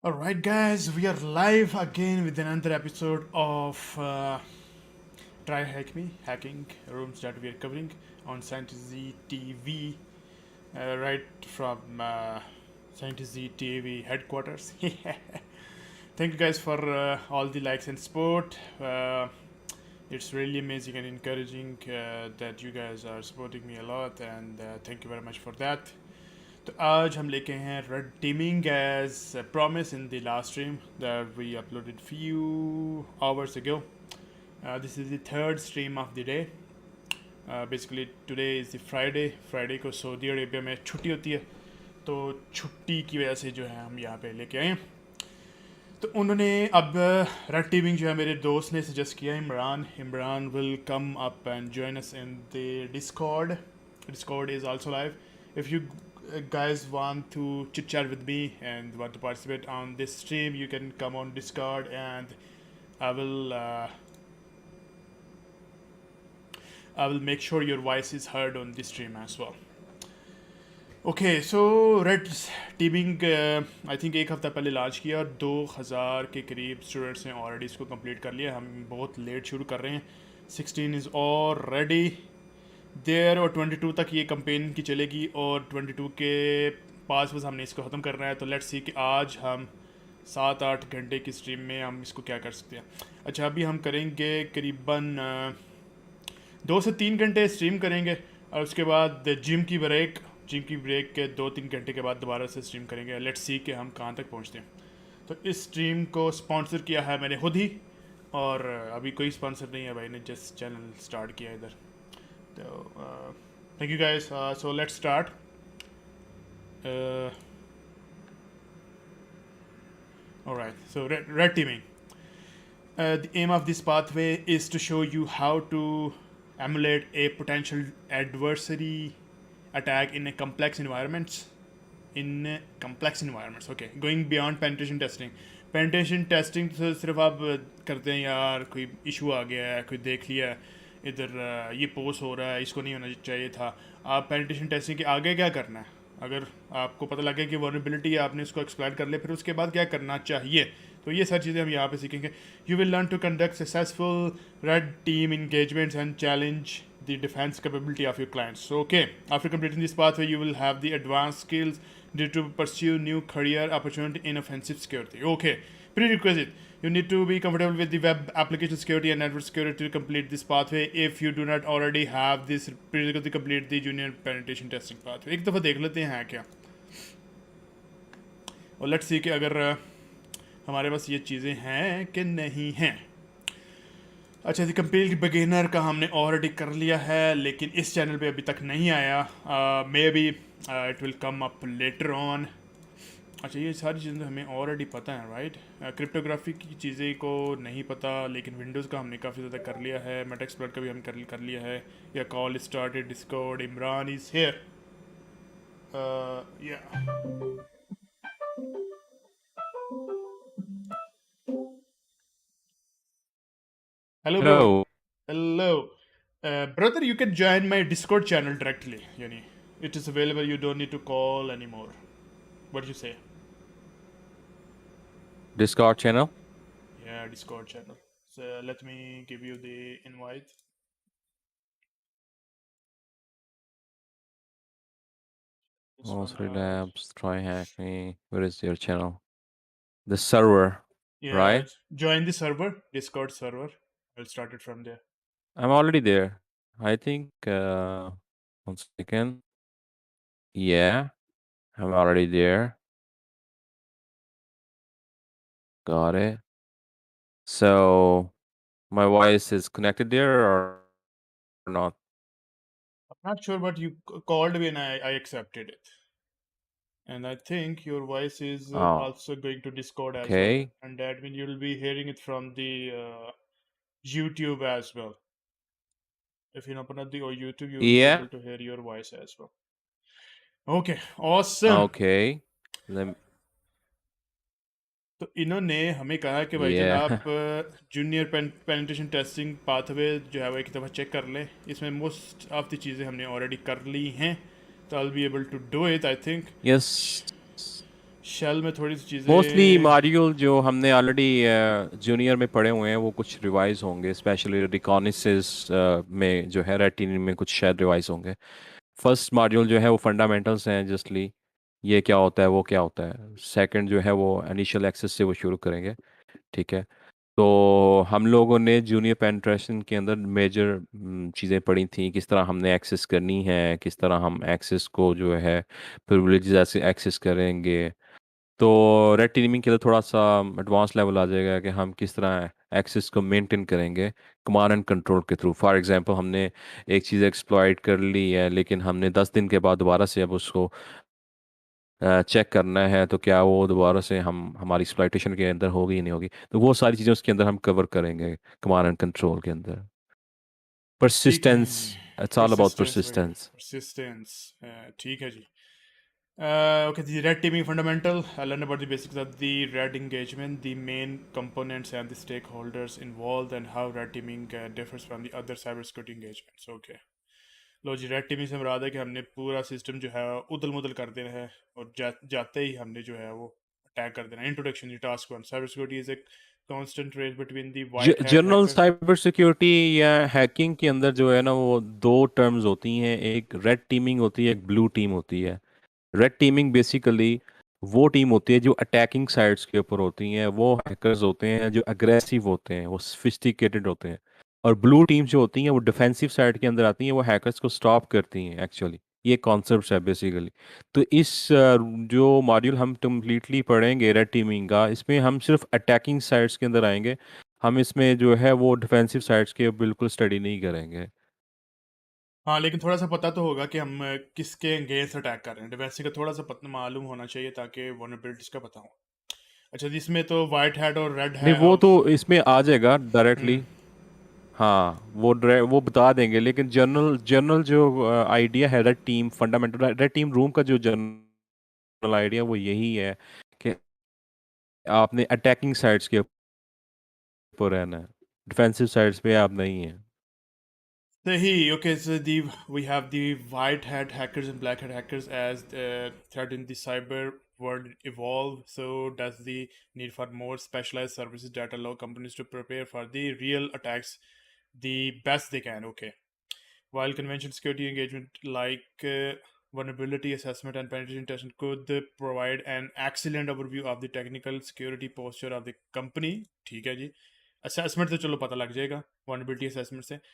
Alright, guys, we are live again with another episode of Try Hack Me Hacking Rooms that we are covering on Scientism TV, right from Scientism TV headquarters. Thank you guys for all the likes and support. It's really amazing and encouraging that you guys are supporting me a lot, and thank you very much for that. तो आज हम लेके हैं red teaming as promised in the last stream that we uploaded few hours ago. This is the third stream of the day. Basically today is the Friday को Saudi Arabia में छुट्टी होती है, तो छुट्टी की वजह से जो है हम यहाँ पे लेके आए हैं. तो उन्होंने अब रेड टीमिंग जो है मेरे दोस्त ने सजेस्ट किया, Imran will come up and join us in the Discord is also live. If you guys want to chit chat with me and want to participate on this stream, you can come on Discord and I will make sure your voice is heard on this stream as well. Okay, so red teeming I think एक हफ़्ता पहले launch किया और 2000 के करीब students ने already इसको complete कर लिया. हम बहुत लेट शुरू कर रहे हैं. 16 इज़ ऑलरेडी देयर और 22 तक ये कंपेन की चलेगी और 22 के पास बस हमने इसको ख़त्म करना है. तो लेट्स सी कि आज हम 7-8 घंटे की स्ट्रीम में हम इसको क्या कर सकते हैं. अच्छा, अभी हम करेंगे करीबन 2 से 3 घंटे स्ट्रीम करेंगे और उसके बाद जिम की ब्रेक के 2-3 घंटे के बाद दोबारा से स्ट्रीम करेंगे. लेट्स सी कि हम कहाँ तक पहुँचते हैं. तो इस स्ट्रीम को स्पॉन्सर किया है मैंने खुद ही, और अभी कोई स्पॉन्सर नहीं है, भाई ने जस्ट चैनल स्टार्ट किया इधर. तो thank you guys. So let's start. Alright, so red teaming. The aim of this pathway is to show you how to emulate a potential adversary attack in a complex environments. Okay, going beyond penetration testing. Penetration testing तो सिर्फ आप करते हैं, यार कोई issue आ गया है, कोई देख लिया इधर ये पोस्ट हो रहा है, इसको नहीं होना चाहिए था. आप पेनिट्रेशन टेस्टिंग के आगे क्या करना है? अगर आपको पता लगे कि वल्नरेबिलिटी है, आपने उसको एक्सप्लॉइट कर लिया, फिर उसके बाद क्या करना चाहिए. तो ये सारी चीज़ें हम यहाँ पे सीखेंगे. You will learn to conduct successful red team engagements and challenge the defense capability of your clients. So, okay, after completing this pathway, you will have the advanced skills needed to pursue new career opportunity in offensive security. Okay, prerequisite. You need to be comfortable with the web application security and network security to complete this pathway. If you do not already have this prerequisite to complete the junior penetration testing pathway. एक दफ़ा देख लेते हैं क्या, और let's see कि अगर हमारे पास ये चीज़ें हैं कि नहीं हैं. अच्छा, दी कंप्लीट बिगिनर का हमने ऑलरेडी कर लिया है, लेकिन इस चैनल पे अभी तक नहीं आया. May be it will come up later on. अच्छा, ये सारी चीज़ें हमें ऑलरेडी पता है, राइट. क्रिप्टोग्राफी की चीज़ें को नहीं पता, लेकिन विंडोज़ का हमने काफ़ी ज़्यादा कर लिया है. मेटा एक्सप्लोर का भी हम कर लिया है. या call started Discord, Imran is here. या hello bro. Hello. Hello. Brother, you can join my Discord channel directly. Yani, it is available. You don't need to call anymore. What do you say? Discord channel? Yeah, Discord channel. So let me give you the invite. Three Labs, Try Hack Me. Where is your channel? The server, Yeah, right? join the server, Discord server. I'll start it from there. I'm already there. I think, 1 second. Yeah, I'm already there. Got it. So, my voice is connected there or not? I'm not sure, but you called me and I accepted it. And I think your voice is also going to Discord as well. Okay. And that means you'll be hearing it from the YouTube as well. If you open up the YouTube, you will be able to hear your voice as well. Okay, awesome. Okay. Let me, तो इन्होंने हमें कहा कि भाई Yeah. आप junior penetration testing pathway जो है वो एक दफ़ा चेक कर लें. इसमें मोस्ट ऑफ द चीज़ें हमने ऑलरेडी कर ली हैं, तो I will be able to do it, I think. yes. Shell में थोड़ी सी मोस्टली चीज़ें। मॉड्यूल जो हमने ऑलरेडी जूनियर में पढ़े हुए हैं वो कुछ रिवाइज होंगे, स्पेशली रिकॉग्निसेंस में जो है, रेड टीम में कुछ शायद रिवाइज होंगे। फर्स्ट मॉड्यूल जो है वो फंडामेंटल्स हैं जस्टली, ये क्या होता है वो क्या होता है। सेकंड जो है वो इनिशियल एक्सेस से वो शुरू करेंगे, ठीक है। तो हम लोगों ने जूनियर पेनिट्रेशन के अंदर मेजर चीज़ें पढ़ी थी, किस तरह हमने एक्सेस करनी है, किस तरह हम एक्सेस को जो है प्रिविलेजेस ऐसे एक्सेस करेंगे। तो रेड टीमिंग के लिए थोड़ा सा एडवांस लेवल आ जाएगा कि हम किस तरह एक्सेस को मेंटेन करेंगे कमांड एंड कंट्रोल के थ्रू। फॉर एग्जांपल हमने एक चीज़ एक्सप्लॉइट कर ली है, लेकिन हमने 10 दिन के बाद दोबारा से अब उसको चेक करना है, तो क्या वो दोबारा से हम हमारी एक्सप्लॉइटेशन के अंदर होगी या नहीं होगी। तो वो सारी चीज़ें उसके अंदर हम कवर करेंगे कमांड एंड कंट्रोल के अंदर। ठीक है। Persistence, it's all about persistence वगैरह, परसिस्टेंस। परसिस्टेंस। ठीक है जी। Okay, the red teaming fundamental. I learned about the basics of the red engagement, the main components and the stakeholders involved, and how red teaming differs from the other cybersecurity engagements. Okay. लो जी, red teeming से मुराद है कि हमने पूरा system जो है उदल मुदल कर देना है, और जाते ही हमने जो है वो अटैक कर देना है। Introduction, task one, cyber security is a constant race between the white hat general hackers. Cyber security या हैकिंग के अंदर जो है ना, वो दो टर्म्स होती हैं, एक रेड टीमिंग होती है, एक ब्लू टीम होती है। रेड टीमिंग बेसिकली वो टीम होती है जो अटैकिंग साइट्स के ऊपर होती हैं, वो हैकर्स होते हैं जो अग्रेसिव होते हैं, वो सोफिस्टिकेटेड होते हैं। और ब्लू टीम जो होती हैं वो डिफेंसिव साइड के अंदर आती हैं, वो हैकर्स को स्टॉप करती हैं एक्चुअली। ये कॉन्सेप्ट है बेसिकली। तो इस जो मॉड्यूल हम कम्प्लीटली पढ़ेंगे रेड टीमिंग का, इसमें हम सिर्फ अटैकिंग साइट्स के अंदर आएंगे। हम इसमें जो है वो डिफेंसिव साइट्स के बिल्कुल स्टडी नहीं करेंगे। हाँ, लेकिन थोड़ा सा पता तो होगा कि हम किसके अगेंस्ट अटैक कर रहे हैं। डिफेंस का थोड़ा सा पता मालूम होना चाहिए ताकि वनरेबिलिटीज का पता हो। अच्छा जी, इसमें तो वाइट हैट और रेड नहीं, है वो तो ऑफ। इसमें आ जाएगा डायरेक्टली। हम्म। हाँ, वो बता देंगे, लेकिन जनरल जनरल जो आइडिया है red team fundamental red team room का, जो जनरल आइडिया वो यही है कि आपने अटैकिंग साइड्स के ऊपर रहना है, डिफेंसिव साइड्स पे आप नहीं है। Sahi. Okay, so we have the white hat hackers and black hat hackers as threat in the cyber world evolve. So does the need for more specialized services that allow companies to prepare for the real attacks the best they can? Okay. While conventional security engagement like vulnerability assessment and penetration testing could provide an excellent overview of the technical security posture of the company, ठीक है जी। Assessment से चलो पता लग जाएगा, vulnerability assessment से,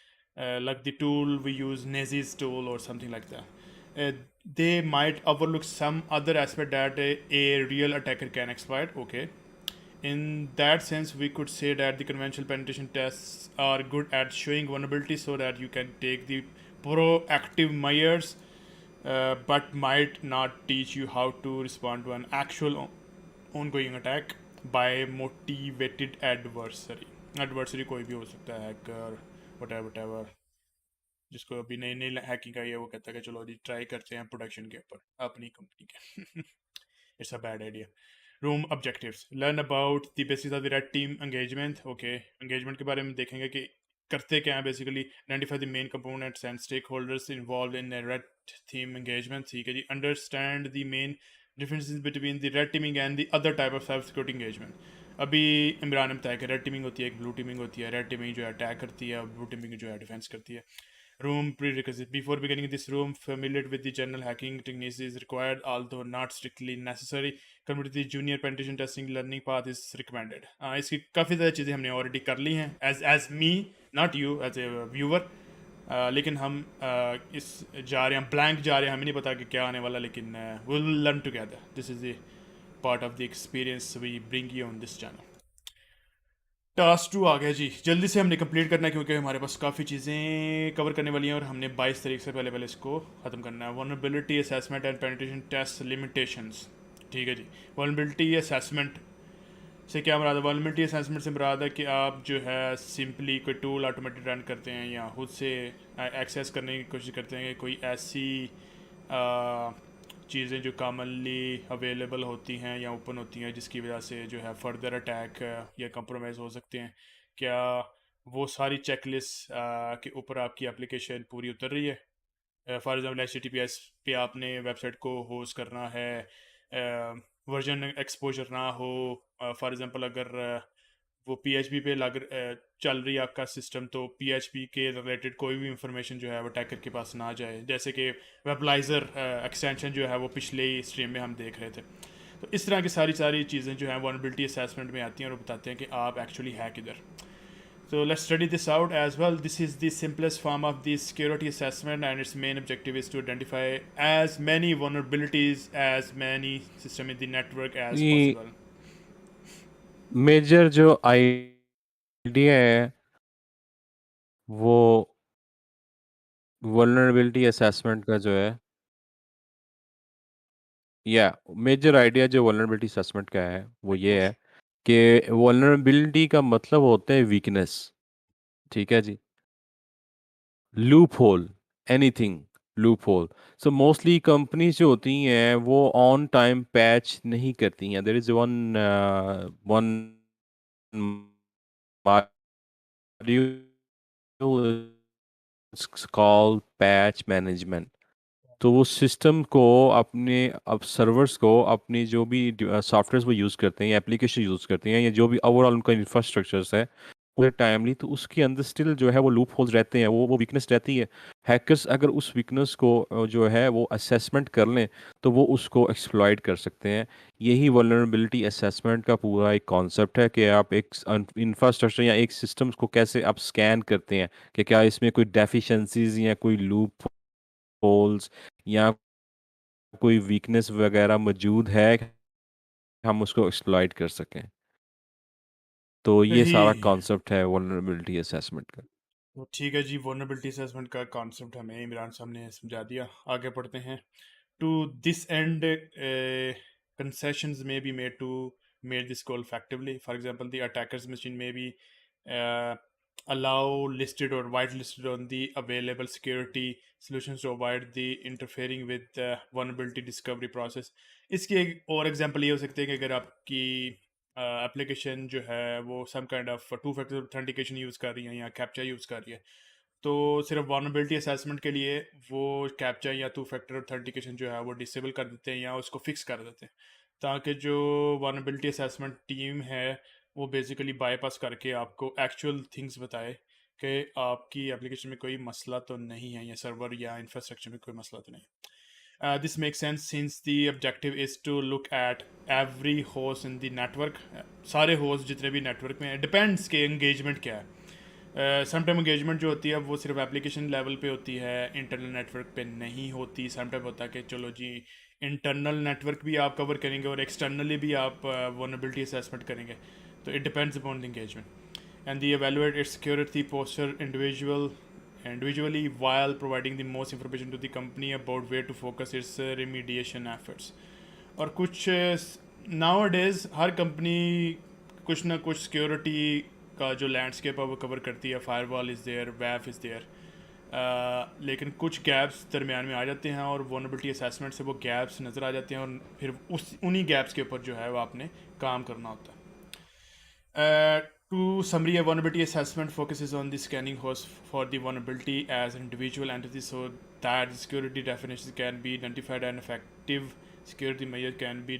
like the tool we use, Nazi's tool or something like that. They might overlook some other aspect that a real attacker can exploit. Okay, in that sense, we could say that the conventional penetration tests are good at showing vulnerability so that you can take the proactive measures, but might not teach you how to respond to an actual ongoing attack by motivated adversary. Adversary कोई भी हो सकता है, hacker, whatever whatever, जिसको अभी नई नई hacking आई है, वो कहता है कि चलो जी ट्राई करते हैं प्रोडक्शन के ऊपर अपनी कंपनी के। It's a bad idea. Room objectives. Learn about the basis of the red team engagement. Okay, engagement के बारे में देखेंगे कि करते क्या हैं basically. Identify the main components and stakeholders involved in a red team engagement. ठीक है जी. Understand the main differences between the red teaming and the other type of cyber security engagement. अभी इमरान ने बताया कि रेड टीमिंग होती है, एक blue teeming होती है। रेड टीमिंग जो है अटैक करती है, और ब्लू टीमिंग जो है डिफेंस करती है। Room prerequisite. Before beginning this room, familiar with the general hacking techniques is required, although not strictly necessary. Complete the junior penetration testing learning path is recommended. इसकी काफ़ी ज़्यादा चीज़ें हमने ऑलरेडी कर ली हैं, as me, not you, as a viewer. लेकिन हम इस जा रहे हैं ब्लैंक जा रहे हैं, हमें नहीं पता कि क्या आने वाला, लेकिन will learn together. This is the part of the experience we bring you on this channel. Task 2 आ गया जी, जल्दी से हमने कंप्लीट करना है क्योंकि हमारे पास काफ़ी चीज़ें कवर करने वाली हैं, और हमने 22 तारीख से पहले पहले इसको ख़त्म करना है। Vulnerability assessment and penetration test limitations. ठीक है जी। वनरेबिलिटी असेसमेंट से क्या मुराद है? वनरेबिलिटी असेसमेंट से मुराद है कि आप जो है सिंपली कोई टूल ऑटोमेटेड रन करते हैं या खुद से एक्सेस करने की कोशिश करते हैं कि कोई ऐसी चीज़ें जो कॉमनली अवेलेबल होती हैं या ओपन होती हैं, जिसकी वजह से जो है फर्दर अटैक या कंप्रोमाइज़ हो सकते हैं। क्या वो सारी चेकलिस्ट के ऊपर आपकी एप्लीकेशन पूरी उतर रही है? फॉर एग्जाम्पल HTTPS पे आपने वेबसाइट को होस्ट करना है, वर्जन एक्सपोजर ना हो। फॉर एग्जांपल अगर वो पीएचपी पे चल रही है आपका सिस्टम, तो पीएचपी के रिलेटेड कोई भी इंफॉर्मेशन जो है वो अटैकर के पास ना जाए। जैसे कि वेबलाइजर एक्सटेंशन जो है वो पिछले ही स्ट्रीम में हम देख रहे थे। तो इस तरह की सारी सारी चीज़ें जो हैं वनबिलिटी असेसमेंट में आती हैं और बताते हैं कि आप एक्चुअली है किधर। So let's study this out as well. This is the simplest form of the security assessment, and its main objective is to identify as many vulnerabilities as many system in the network as ये possible. Major जो idea है वो vulnerability assessment का जो है, या major idea जो vulnerability assessment का है वो ये है Okay. कि वल्नरेबिलिटी का मतलब होता है वीकनेस। ठीक है जी। Loophole, anything, loophole. So mostly companies जो होती हैं वो ऑन टाइम पैच नहीं करती हैं। There is one one called patch management. तो वो सिस्टम को अपने अब सर्वर्स को अपनी जो भी सॉफ्टवेयर वो यूज़ करते हैं या एप्लीकेशन यूज़ करते हैं या जो भी ओवरऑल उनका इंफ्रास्ट्रक्चर्स है पूरे टाइमली, तो उसके अंदर स्टिल जो है वो लूप होल्स रहते हैं, वो वीकनेस रहती है। हैकर्स अगर उस वीकनेस को जो है वो असेसमेंट कर लें तो वो उसको एक्सप्लॉइट कर सकते हैं। यही वल्नरेबिलिटी असेसमेंट का पूरा एक कॉन्सेप्ट है कि आप एक इंफ्रास्ट्रक्चर या एक सिस्टम्स को कैसे आप स्कैन करते हैं कि क्या इसमें कोई डेफिशिएंसीज या कोई लूप होल्स या कोई वीकनेस वगैरह मौजूद है कि हम उसको एक्सप्लॉइट कर सकें। तो ये सही। सारा कॉन्सेप्ट है वल्नरेबिलिटी असेसमेंट का। तो ठीक है जी, वनरेबिलिटी असेसमेंट का कॉन्सेप्ट हमें इमरान साहब ने समझा दिया। आगे पढ़ते हैं। To this end concessions may be made to make this goal effectively. For example, the attacker's machine may be uh, allow listed or whitelisted on the available security solutions to avoid the interfering with the vulnerability discovery process. इसकी एक और example ये हो सकती है कि अगर आपकी एप्लीकेशन जो है वो some kind of two factor authentication use कर रही है या कैप्चा यूज़ कर रही है, तो सिर्फ वनरेबिलिटी असेसमेंट के लिए वो कैप्चा या टू फैक्टर ऑथेंटिकेशन जो है वो डिसेबल कर देते हैं या उसको फिक्स कर देते हैं, ताकि जो वनरेबिलिटी असेसमेंट टीम है वो बेसिकली बाईपास करके आपको एक्चुअल थिंग्स बताए कि आपकी एप्लीकेशन में कोई मसला तो नहीं है या सर्वर या इंफ्रास्ट्रक्चर में कोई मसला तो नहीं। This makes sense since the objective is to look at every host in the network. सारे host जितने भी network में हैं, depends के engagement क्या है। समटाइम engagement जो होती है वो सिर्फ एप्लीकेशन लेवल पे होती है, इंटरनल नेटवर्क पे नहीं होती। समटाइम होता है कि चलो जी इंटरनल नेटवर्क भी आप कवर करेंगे और एक्सटर्नली भी आप vulnerability असेसमेंट करेंगे। तो it depends upon the engagement and the evaluate its security posture individually while providing the most information to the company about where to focus its remediation efforts. और कुछ nowadays हर company कुछ ना कुछ security का जो landscape है वो cover करती है। फायरवॉल इज़ देयर, वैफ इज़ देयर, लेकिन कुछ गैप्स दरमियान में आ जाते हैं और वनरेबिलिटी असेसमेंट से वो गैप्स नज़र आ जाते हैं और फिर उस उन्हीं गैप्स के ऊपर जो है वो आपने काम करना होता है। To summary, a vulnerability assessment focuses on the scanning host for the vulnerability as an individual entity so that the security definitions can be identified and effective security measures can be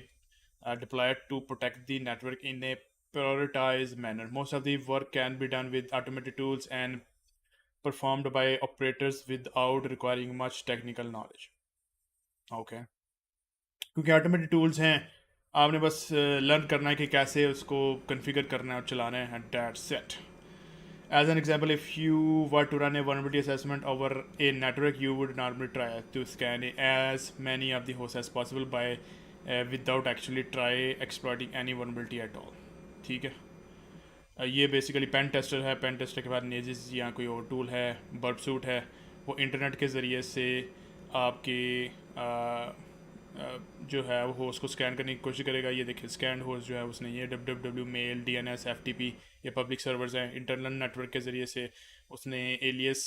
deployed to protect the network in a prioritized manner. Most of the work can be done with automated tools and performed by operators without requiring much technical knowledge. Okay. क्योंकि automated tools हैं, आपने बस learn करना है कि कैसे उसको configure करना है और चलाना है, that's it. As an example, if you were to run a vulnerability assessment over a network, you would normally try to scan as many of the hosts as possible by without actually try exploiting any vulnerability at all. ठीक है। ये basically pen tester है। Pen tester के बाद नेजिस या कोई और tool है, बर्ब सूट है, वो इंटरनेट के ज़रिए से आपके जो है वो होस्ट को स्कैन करने की कोशिश करेगा। ये देखिए स्कैन होस्ट जो है उसने ये www मेल DNS FTP ये पब्लिक सर्वर्स हैं, इंटरनल नेटवर्क के ज़रिए से उसने एलियस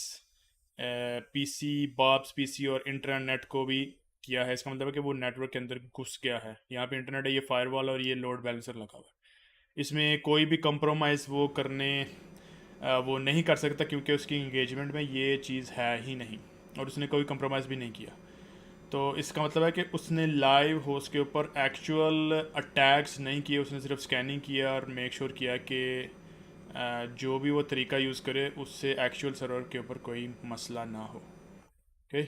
PC बॉब्स PC और इंटरनेट को भी किया है। इसका मतलब है कि वो नेटवर्क के अंदर घुस गया है। यहाँ पे इंटरनेट है, ये फायरवॉल और ये लोड बैलेंसर लगा हुआ है। इसमें कोई भी कंप्रोमाइज़ वो करने वो नहीं कर सकता क्योंकि उसकी इंगेजमेंट में ये चीज़ है ही नहीं और उसने कोई कंप्रोमाइज़ भी नहीं किया। तो इसका मतलब है कि उसने लाइव होस्ट के ऊपर एक्चुअल अटैक्स नहीं किए, उसने सिर्फ स्कैनिंग किया और मेक श्योर किया कि जो भी वो तरीका यूज़ करे उससे एक्चुअल सर्वर के ऊपर कोई मसला ना हो। Okay,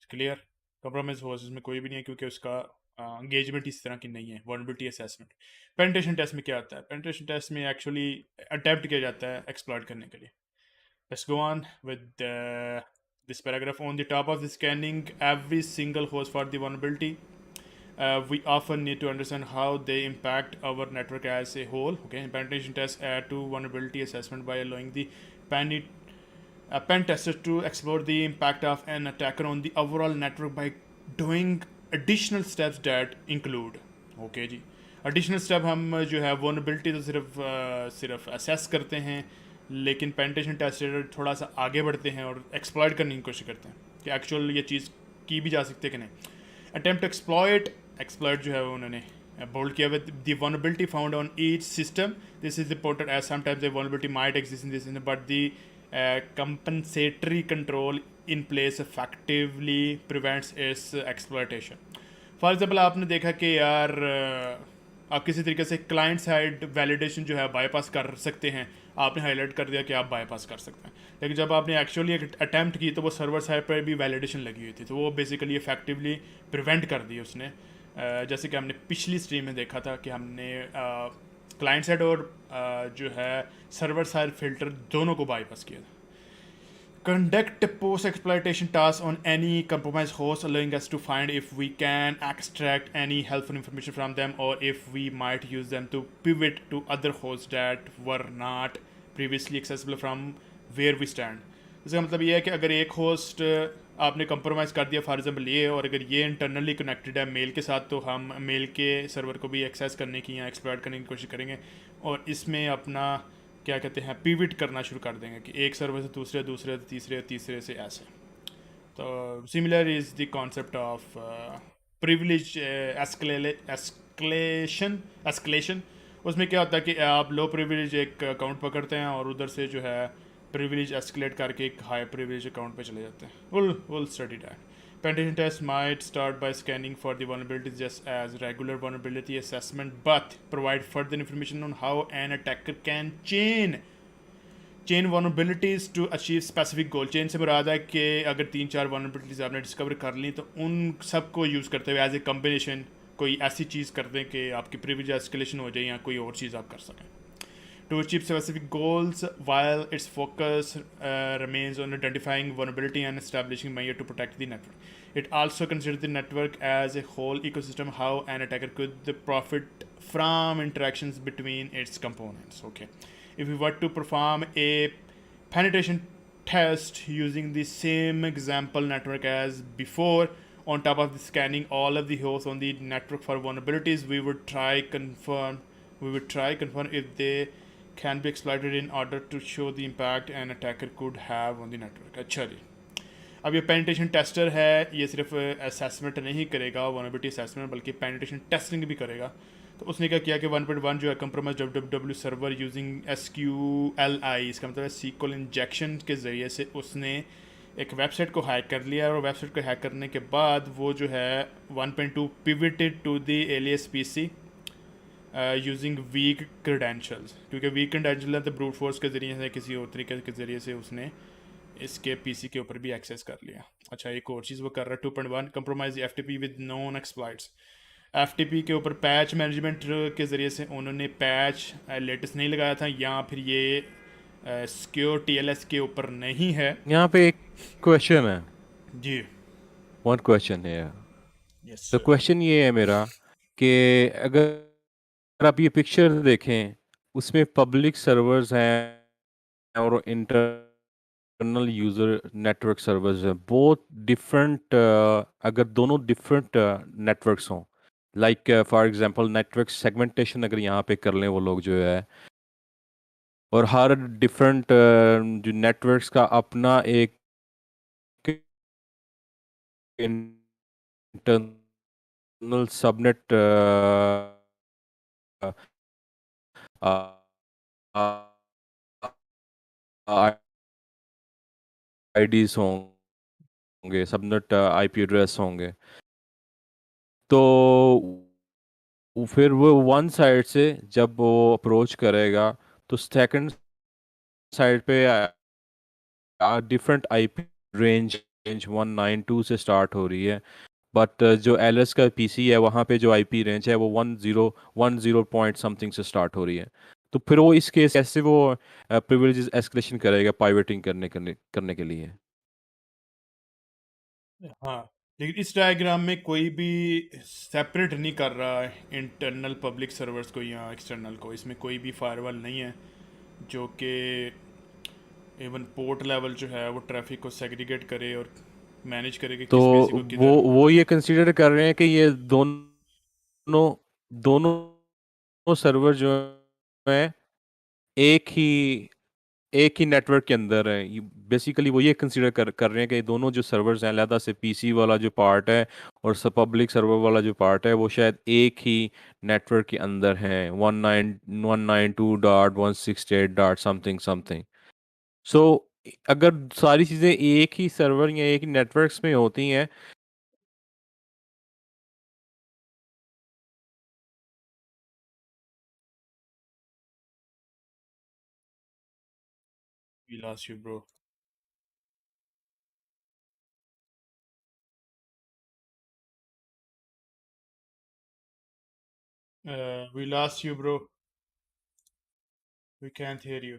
clear. कंप्रोमाइज हो इसमें कोई भी नहीं है क्योंकि उसका एंगेजमेंट इस तरह की नहीं है। वल्नरेबिलिटी असेसमेंट पेनिट्रेशन टेस्ट में क्या आता है? पेनिट्रेशन टेस्ट में एक्चुअली अटेम्प्ट किया जाता है एक्सप्लॉइट करने के लिए। Let's go on with this paragraph. On the top of the scanning every single host for the vulnerability, we often need to understand how they impact our network as a whole. Okay, penetration tests add to vulnerability assessment by allowing the pen, pen tester to explore the impact of an attacker on the overall network by doing additional steps that include. Okay जी, additional step हम जो है वनबिलिटी तो सिर्फ assess करते हैं, लेकिन penetration tester थोड़ा सा आगे बढ़ते हैं और एक्सप्लॉइट करने की कोशिश करते हैं कि एक्चुअल ये चीज़ की भी जा सकती है कि नहीं। अटेम्प्ट एक्सप्लॉइट, एक्सप्लॉइट जो है वो उन्होंने बोल्ड किया with the vulnerability found on each system. This is reported as sometimes the vulnerability might exist in this but the compensatory control in place effectively prevents its exploitation. For example आपने देखा कि यार आप किसी तरीके से client side validation जो है बाईपास कर सकते हैं, आपने हाईलाइट कर दिया कि आप बाईपास कर सकते हैं, लेकिन जब आपने एक्चुअली एक अटैम्प्ट की तो वो सर्वर साइड पर भी वैलिडेशन लगी हुई थी, तो वो बेसिकली इफेक्टिवली प्रिवेंट कर दी उसने। जैसे कि हमने पिछली स्ट्रीम में देखा था कि हमने क्लाइंट साइड और जो है सर्वर साइड फिल्टर दोनों को बाईपास किया था। Conduct post-exploitation tasks on any compromised host, allowing us to find if we can extract any helpful information from them or if we might use them to pivot to other hosts that were not previously accessible from where we stand. इसका मतलब ये है कि अगर एक host आपने compromise कर दिया फॉर एग्जाम्पल ये, और अगर ये इंटरनली कनेक्टेड है मेल के साथ, तो हम मेल के सर्वर को भी एक्सेस करने की या एक्सप्लॉइट करने की कोशिश करेंगे और इसमें अपना क्या कहते हैं पिविट करना शुरू कर देंगे कि एक सर्वर से दूसरे, दूसरे से तीसरे, तीसरे से ऐसे। तो similar is the concept of privilege escalation. उसमें क्या होता है कि आप लो प्रिविलेज एक अकाउंट पकड़ते हैं और उधर से जो है प्रिविलेज एस्केलेट करके एक हाई प्रिविलेज अकाउंट पे चले जाते हैं। Will study that. Penetration tests might start by scanning for the vulnerabilities just as regular vulnerability assessment, but provide further information on how an attacker can chain vulnerabilities to achieve specific goal. Chain से मुराद है कि अगर 3-4 vulnerabilities आपने discover कर ली तो उन सबको use करते हुए एज ए कम्बिनेशन कोई ऐसी चीज़ कर दें कि आपकी प्रिविलेज एस्केलेशन हो जाए या कोई और चीज़ आप कर सकें to achieve specific goals, while its focus remains on identifying vulnerability and establishing measures to protect the network. It also considers the network as a whole ecosystem, how an attacker could profit from interactions between its components. Okay, if we were to perform a penetration test using the same example network as before, on top of the scanning all of the hosts on the network for vulnerabilities, we would try confirm if they can be exploited in order to show the impact an attacker could have on the network. अच्छा जी, अब ये penetration tester है, ये सिर्फ assessment नहीं करेगा वनबिलिटी assessment, बल्कि penetration testing भी करेगा। तो उसने क्या किया कि 1.1 जो है compromise W server using SQLI, इसका मतलब है सीक्वल इंजेक्शन के ज़रिए से उसने एक वेबसाइट को हैक कर लिया, और वेबसाइट को हैक करने के बाद वो जो है 1.2 pivoted to the alias PC using weak credentials, क्योंकि वीक क्रेडेंशियल है तो ब्रूट फोर्स के ज़रिए से किसी और तरीके के ज़रिए से उसने इसके PC के ऊपर भी एक्सेस कर लिया। अच्छा, एक और चीज़ वो कर रहा है 2.1 compromise FTP with non exploits. FTP के ऊपर पैच मैनेजमेंट के ज़रिए से उन्होंने पैच लेटेस्ट नहीं लगाया था, या फिर ये सिक्योर TLS के ऊपर नहीं है। यहाँ पे एक क्वेश्चन है, जी, वन क्वेश्चन है। यस तो सर। क्वेश्चन ये है मेरा कि अगर आप ये पिक्चर देखें, उसमें पब्लिक सर्वर्स हैं और इंटरनल यूजर नेटवर्क सर्वर्स हैं, बोथ डिफरेंट। अगर दोनों डिफरेंट नेटवर्क्स हों, like for example network segmentation अगर यहाँ पे कर लें वो लोग जो है, और हर डिफरेंट जो नेटवर्क्स का अपना एक इंटरनल सबनेट आईडीज होंगे, सबनेट आईपी एड्रेस होंगे। तो फिर वो वन साइड से जब वो अप्रोच करेगा तो सेकंड साइड पे डिफरेंट आईपी रेंज रेंज 192 से स्टार्ट हो रही है। बट जो एलएस का पीसी है वहाँ पे जो आईपी रेंज है वो 10 पॉइंट समथिंग से स्टार्ट हो रही है। तो फिर वो इस केस कैसे वो प्रिविलेजेस एस्केलेशन करेगा पाइवेटिंग करने के लिए। हाँ, लेकिन इस डायग्राम में कोई भी सेपरेट नहीं कर रहा है इंटरनल पब्लिक सर्वर्स को या एक्सटर्नल को। इसमें कोई भी फायरवॉल नहीं है जो कि इवन पोर्ट लेवल जो है वो ट्रैफिक को सेग्रीगेट करे और मैनेज करे कि तो किस पेसी को वो किधर। वो ये कंसीडर कर रहे हैं कि ये दोनों दोनों सर्वर जो है एक ही एक ही नेटवर्क के अंदर है। बेसिकली वो ये कंसीडर कर रहे हैं कि दोनों जो सर्वर्स हैं अलहदा से पीसी वाला जो पार्ट है और सब पब्लिक सर्वर वाला जो पार्ट है वो शायद एक ही नेटवर्क के अंदर है 192.168. Something something. सो अगर सारी चीज़ें एक ही सर्वर या एक ही नेटवर्क्स में होती हैं। We lost you bro. We lost you bro. We can't hear you.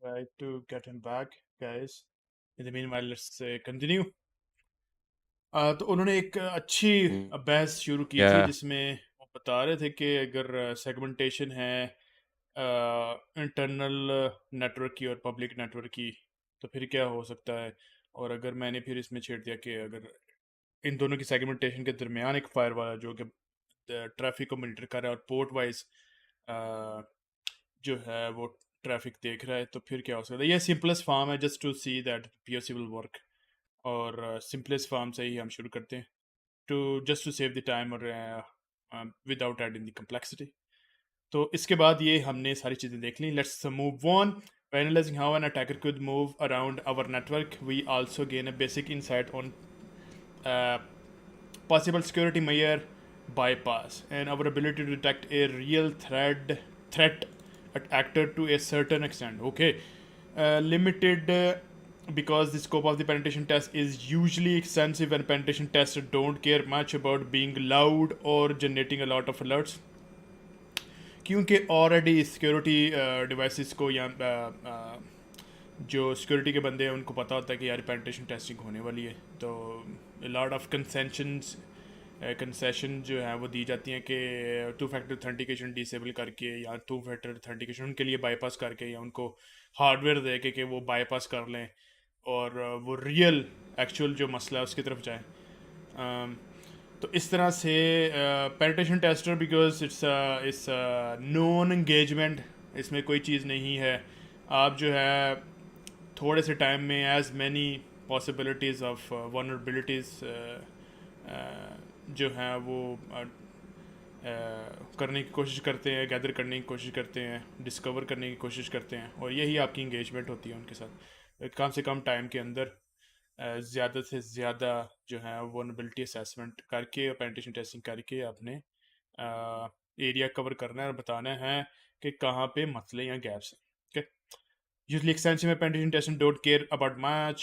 Try to get him back, guys. In the meanwhile, let's continue. तो उन्होंने एक अच्छी बहस शुरू की थी या जिसमें वो बता रहे थे कि अगर सेगमेंटेशन है इंटरनल नेटवर्क की और पब्लिक नेटवर्क की तो फिर क्या हो सकता है। और अगर मैंने फिर इसमें छेड़ दिया कि अगर इन दोनों की सेगमेंटेशन के दरमियान एक फायरवॉल जो कि ट्रैफिक को मॉनिटर कर रहा है और पोर्ट वाइज जो है वो ट्रैफिक देख रहा है तो फिर क्या हो सकता है। ये सिंपलेस्ट फॉर्म है just to see that POC will work. और सिंपलेस्ट फॉर्म से ही हम शुरू करते हैं to just to save the time और विदाउट एडिंग द कम्प्लेक्सिटी। तो इसके बाद ये हमने सारी चीज़ें देख ली। Let's move on. By analyzing how an attacker could move around our network, we also gain a basic insight on uh, possible security measure bypass and our ability to detect a real threat actor to a certain extent. Okay, limited because the scope of the penetration test is usually extensive and penetration tests don't care much about being loud or generating a lot of alerts क्योंकि already security devices को या जो security के बंदे हैं उनको पता होता है कि यार पेनिट्रेशन टेस्टिंग होने वाली है। तो लॉट ऑफ कंसेशन जो है वो दी जाती हैं कि टू फैक्टर ऑथेंटिकेशन डिसेबल करके या टू फैक्टर ऑथेंटिकेशन उनके लिए बाईपास करके या उनको हार्डवेयर दे के वो बाईपास कर लें और वो रियल एक्चुअल जो मसला है उसकी तरफ जाएं। तो इस तरह से penetration tester because it's non engagement, इसमें कोई चीज़ नहीं है। आप जो है थोड़े से टाइम में as many possibilities of vulnerabilities जो हैं वो करने की कोशिश करते हैं, गैदर करने की कोशिश करते हैं, डिस्कवर करने की कोशिश करते हैं और यही आपकी इंगेजमेंट होती है उनके साथ। कम से कम टाइम के अंदर ज़्यादा से ज़्यादा जो है वनरेबिलिटी असेसमेंट करके और पेनिट्रेशन टेस्टिंग करके अपने एरिया कवर करना है और बताना है कि कहाँ पे मसले या गैप्स हैं। okay? Usually extensive penetration testing don't care about much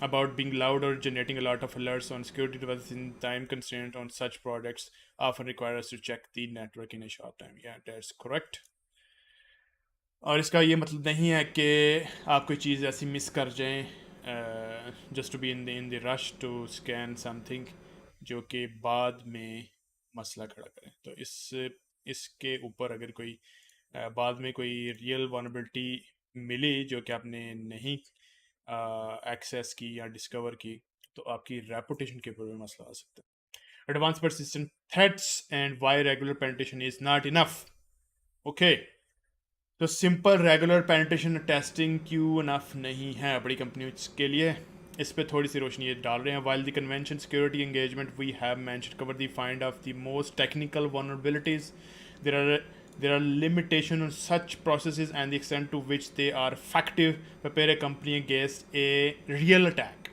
about being loud or generating a lot of alerts on security devices in time constraint on such products often require us to check the network in a short time. Yeah, that's correct. और इसका ये मतलब नहीं है कि आप कोई चीज़ ऐसी मिस कर जाएं just to be in the rush to scan something जो कि बाद में मसला खड़ा करें। तो इसके ऊपर अगर कोई बाद में कोई रियल वनरेबिलिटी मिली जो कि आपने नहीं एक्सेस की या डिस्कवर की, तो आपकी रेपुटेशन के ऊपर भी मसला आ सकता है। Advance persistent threats and why regular penetration is not enough. Okay, तो सिंपल रेगुलर पेनिट्रेशन टेस्टिंग क्यों इनफ नहीं है बड़ी कंपनियों के लिए, इस पे थोड़ी सी रोशनी ये डाल रहे हैं। While the convention security engagement we have mentioned cover the find of the most technical vulnerabilities, there are there are limitations on such processes and the extent to which they are effective prepare a company against a real attack.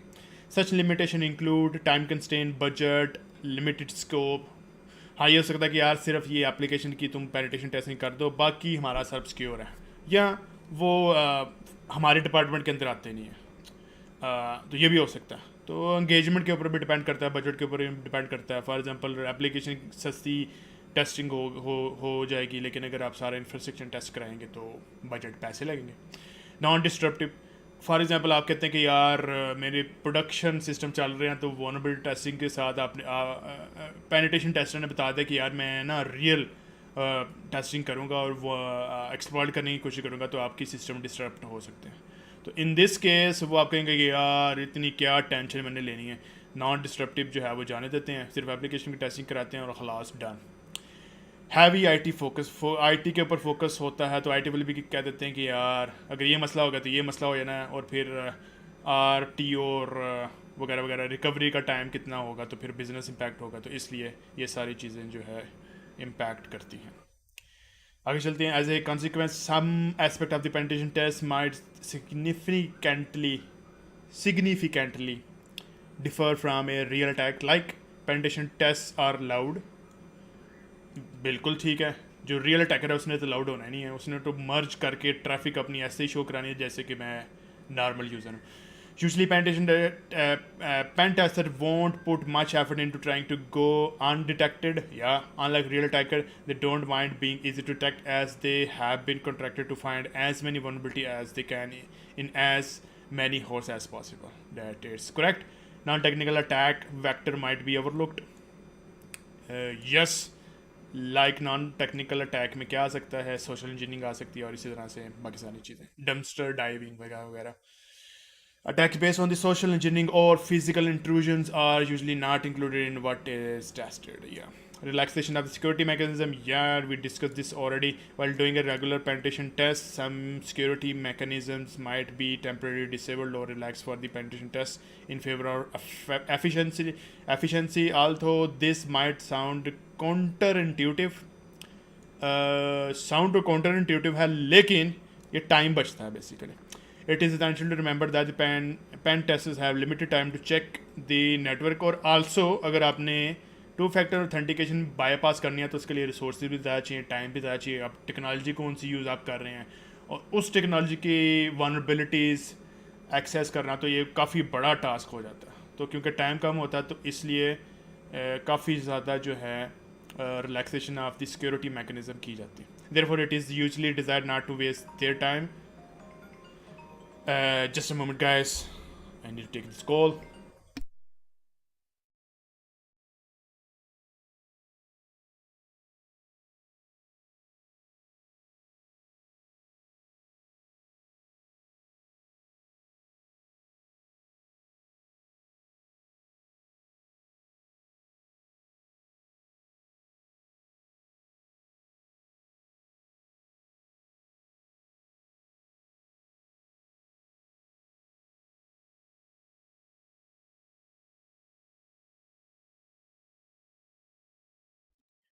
Such limitations include time constraint, budget, limited scope. हाँ, ये हो सकता है कि यार सिर्फ ये application की तुम पेनिटेशन टेस्टिंग कर दो, बाकी हमारा सब सिक्योर है, या वो हमारे डिपार्टमेंट के अंदर आते नहीं है। तो ये भी हो सकता है। तो एंगेजमेंट के ऊपर भी डिपेंड करता है, बजट के ऊपर भी डिपेंड करता है। फॉर एग्जांपल एप्लीकेशन सस्ती टेस्टिंग हो जाएगी, लेकिन अगर आप सारा इंफ्रास्ट्रक्चर टेस्ट कराएंगे तो बजट पैसे लगेंगे। नॉन डिस्ट्रप्टिव, फॉर एग्जांपल आप कहते हैं कि यार मेरे प्रोडक्शन सिस्टम चल रहे हैं, तो वनरेबिलिटी टेस्टिंग के साथ आपने पेनिटेशन टेस्टर ने बता दिया कि यार मैं ना रियल टेस्टिंग करूँगा और वो एक्सप्लॉइट करने की कोशिश करूँगा, तो आपकी सिस्टम डिस्टर्ब हो सकते हैं। तो इन दिस केस वो आप कहेंगे कि यार इतनी क्या टेंशन मैंने लेनी है, नॉन डिस्ट्रप्टिव जो है वो जाने देते हैं, सिर्फ एप्लीकेशन की टेस्टिंग कराते हैं और खलास done. Heavy IT focus, IT के ऊपर फोकस होता है, तो आईटी वाले भी कह देते हैं कि यार अगर ये मसला होगा तो ये मसला हो जाना है, और फिर आर टी और वगैरह वगैरह रिकवरी का टाइम कितना होगा, तो फिर बिजनेस इम्पैक्ट होगा, तो इसलिए ये सारी चीज़ें जो है इम्पैक्ट करती हैं। आगे चलते हैं। As a consequence some aspect of the penetration test might significantly differ from a real attack, like penetration tests are loud। बिल्कुल ठीक है, जो रियल अटैकर है उसने तो लाउड होना ही नहीं है, उसने तो मर्ज करके ट्रैफिक अपनी ऐसे ही शो करानी है जैसे कि मैं नॉर्मल यूज़र हूँ। Usually, pen tester won't put much effort into trying to go undetected. Yeah, unlike real attacker, they don't mind being easy to detect as they have been contracted to find as many vulnerability as they can in as many hosts as possible. That is correct. Non-technical attack vector might be overlooked. Yes, like non technical attack में क्या आ सकता है, social engineering आ सकती है, और इसी तरह से बाकी सारी चीज़ें, डम्पस्टर डाइविंग वगैरह वगैरह। Attacks based on the social engineering or physical intrusions are usually not included in what is tested. Yeah. Relaxation of the security mechanism. Yeah, we discussed this already. While doing a regular penetration test, some security mechanisms might be temporarily disabled or relaxed for the penetration test in favor of efficiency. Efficiency, although this might sound counterintuitive, sound counterintuitive है, लेकिन ये time बचता है basically. It is essential to remember that the pen testers have limited time to check the network, और also अगर आपने to factor authentication bypass करनी है तो उसके लिए रिसोर्सेज भी ज़्यादा चाहिए, टाइम भी ज़्यादा चाहिए। आप टेक्नोलॉजी कौन सी यूज़ आप कर रहे हैं और उस टेक्नोलॉजी की वनरेबिलिटीज़ एक्सेस करना, तो ये काफ़ी बड़ा टास्क हो जाता है। तो क्योंकि टाइम कम होता है, तो इसलिए काफ़ी ज़्यादा जो है relaxation of the security mechanism की जाती है। Therefore it is usually desired not to waste their time. Just a moment guys, I need to take this call.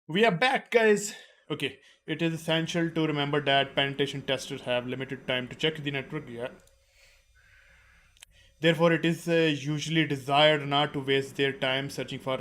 We are back, guys. Okay, it is essential to remember that penetration testers have limited time to check the network. Yeah. Therefore, it is usually desired not to waste their time searching for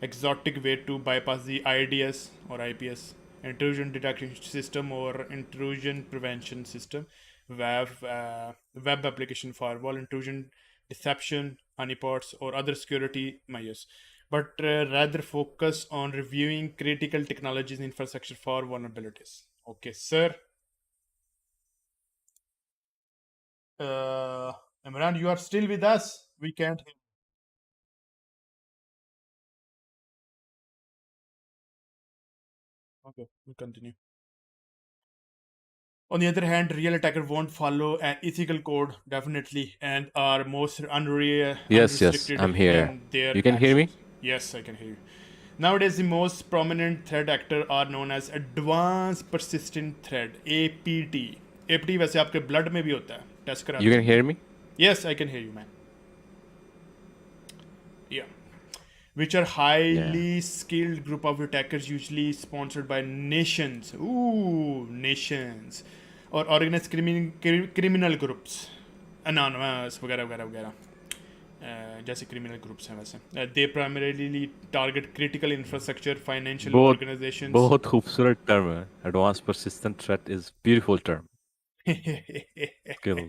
exotic way to bypass the IDS or IPS, intrusion detection system, or intrusion prevention system, web application firewall, intrusion deception, honeypots, or other security measures, but rather focus on reviewing critical technologies infrastructure for vulnerabilities. Okay, sir. Uh, Imran, you are still with us? We can't hear. Okay, we continue. On the other hand, real attacker won't follow an ethical code definitely and are most Yes, unrestricted I'm here. in their You can hear me? actions. Yes, I can hear you. Nowadays, the most prominent threat actor are known as Advanced Persistent Threat (APT). APT वैसे आपके blood में भी होता है, test You कराते can हैं hear क्या? me? Yes, I can hear you, man. Yeah. Which are Yeah. highly skilled group of attackers usually sponsored by nations. Ooh, nations. और organized criminal groups. Anonymous वगैरह वगैरह वगैरह. जैसे क्रिमिनल ग्रुप्स हैं वैसे they primarily target critical infrastructure financial बहुत organisations बहुत खूबसूरत टर्म है. Advanced persistent threat is beautiful term. Skill.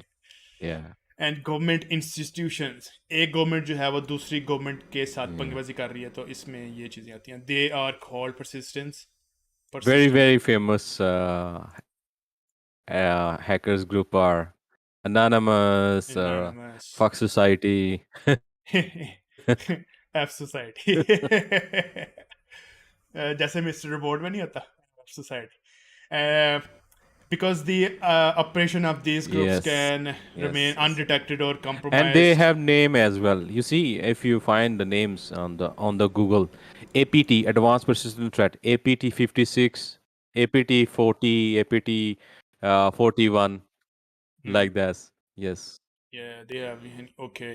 Yeah. And government institutions एक गवर्नमेंट जो है वो दूसरी गवर्नमेंट के साथ Mm. पंगेबाजी कर रही है तो इसमें ये चीज़ें आती हैं they are called persistence Very, persistent very famous hackers group are Anonymous, Anonymous Fox Society. F Society जैसे मिस्टर रोबोट में नहीं होता F Society because the operation of these groups Yes, can remain yes. undetected or And they compromised. have name as well. You see, if you find the names on the Google, APT, Advanced Persistent Threat, APT 56, APT 40, APT 41, Hmm. like that. Yes. Yeah, they have okay.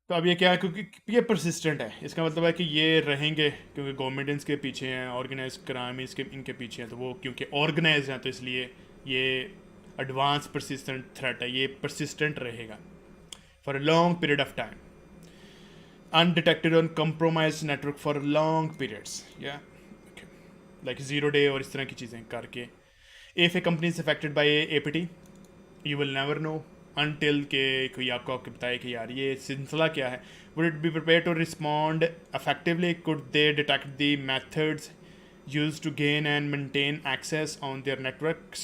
तो अब ये क्या है क्योंकि ये persistent है इसका मतलब है कि ये रहेंगे क्योंकि गवर्नमेंट इनके पीछे हैं ऑर्गेनाइज क्राइम इसके इनके पीछे हैं तो वो क्योंकि ऑर्गेनाइज हैं तो इसलिए ये एडवांस परसिस्टेंट थ्रेट है ये परसिस्टेंट रहेगा for a long period of time undetected on compromised network for long periods या लाइक जीरो डे और इस तरह की चीज़ें करके if A company is affected by APT you will never know until के कोई आपको बताए कि यार ये सिलसिला क्या है would it be prepare to respond effectively could they detect the methods used to gain and maintain access on their networks.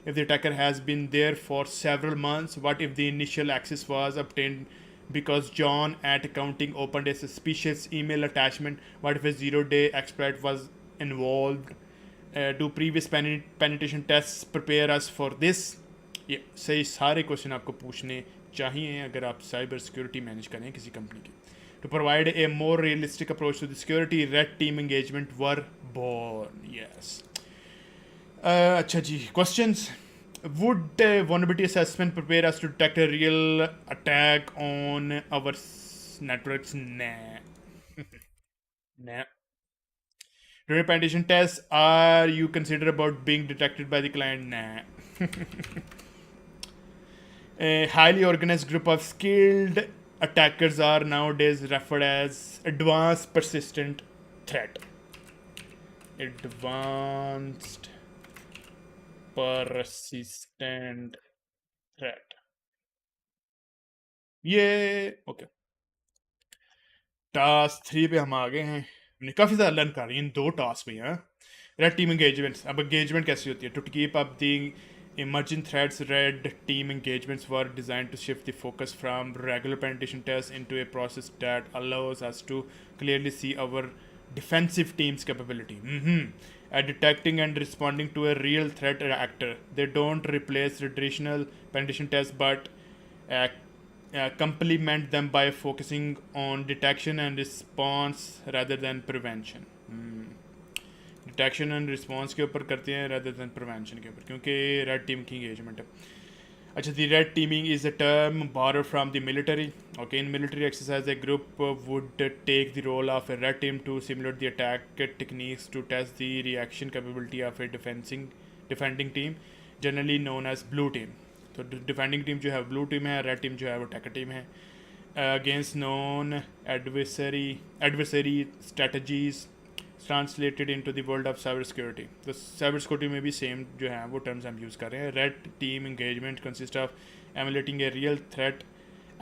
If the attacker has been there for several months, what if the initial access was obtained because John at accounting opened a suspicious email attachment? What if a zero-day exploit was involved? Do previous penetration tests prepare us for this? ये सही सारे question आपको पूछने चाहिए अगर आप cyber security manage करें किसी कंपनी की to provide a more realistic approach to the security red team engagement were born. Yes. अच्छा जी questions. Would vulnerability assessment prepare us to detect a real attack on our networks? Nah. Nah. During penetration tests, are you considered about being detected by the client? Nah. A highly organized group of skilled attackers are nowadays referred as advanced persistent threat. Advanced persistent threat. ये okay task 3 पे हम आ गए हैं हमने काफ़ी ज़्यादा learn कर रही हैं इन 2 टास्क में हाँ रेड टीम एंगेजमेंट्स अब एंगेजमेंट कैसी होती है to keep up the emerging threats red team engagements were designed to shift the focus from regular penetration tests into a process that allows us to clearly see our defensive team's capability at detecting and responding to a real threat actor. They don't replace the traditional penetration tests but complement them by focusing on detection and response rather than prevention. Detection and response के ऊपर करते हैं rather than prevention के ऊपर क्योंकि red team की engagement है अच्छा the red teaming is a term borrowed from the military okay in military exercise a group would take the role of a red team to simulate the attack techniques to test the reaction capability of a defending team generally known as blue team तो defending team जो है blue team है red team जो है वो attacker team है against non adversary strategies translated into the world of cyber security तो cyber security में भी सेम जो है वो टर्म्स हम यूज़ कर रहे हैं red team engagement consist of emulating a real threat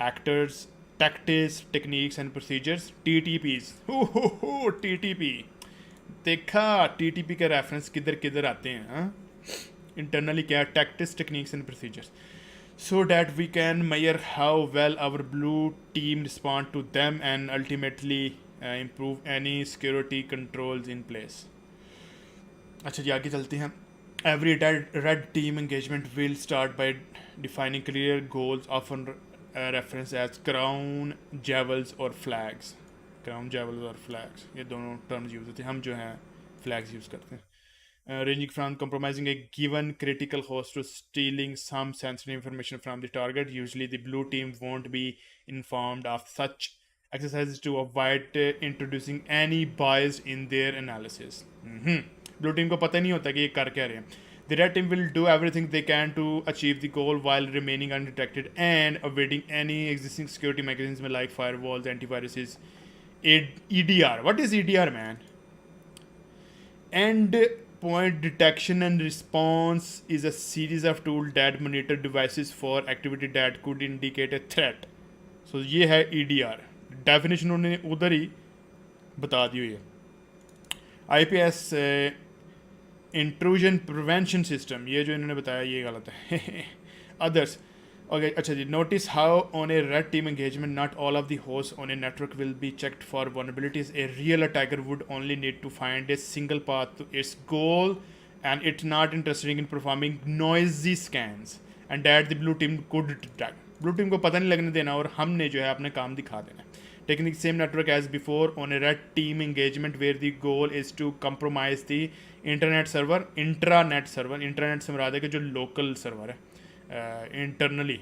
actors tactics techniques and procedures TTPs TTP देखा TTP के रेफरेंस किधर किधर आते हैं हाँ internally क्या tactics techniques and procedures so that we can measure how well our blue team respond to them and ultimately improve any security controls in place अच्छा जी आगे चलते हैं Every red team engagement will start by defining clear goals, often referenced as crown, jewels or flags. Crown, jewels और flags, ये दोनों terms use होते हैं. हम जो हैं flags यूज करते हैं. Ranging from compromising a given critical host to stealing some sensitive information from the target. Usually, the blue team won't be informed of such exercises to avoid introducing any bias in their analysis. Blue team को पता नहीं होता कि ये कर क्या रहे हैं. The red team will do everything they can to achieve the goal while remaining undetected and avoiding any existing security mechanisms like firewalls, antiviruses, EDR. What is EDR, man? End point detection and response is a series of tools that monitor devices for activity that could indicate a threat. So ये है EDR. Definition उन्होंने उधर ही बता दी हुई है. IPS intrusion prevention system, ये जो इन्होंने बताया ये गलत है. अदर्स. Okay, अच्छा जी. Notice how on a red team engagement, not all of the hosts on a network will be checked for vulnerabilities. A real attacker would only need to find a single path to its goal, and it's not interested in performing noisy scans, and that the blue team could detect. Blue team को पता नहीं लगने देना और हमने जो है अपने काम दिखा देना. Taking the same network as before on a red team engagement where the goal is to compromise the intranet server. Intranet से मुराद है कि जो local server है इंटरनली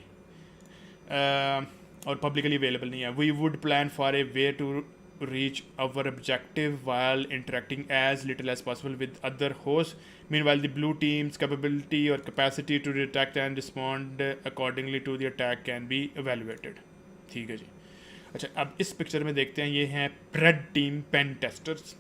और पब्लिकली अवेलेबल नहीं है. We would plan for a way to reach our objective while interacting as little as possible with other hosts. Meanwhile, the blue team's capability or capacity to detect and respond accordingly to the attack can be evaluated. ठीक है जी. अच्छा, अब इस picture में देखते हैं, ये हैं red team pen testers.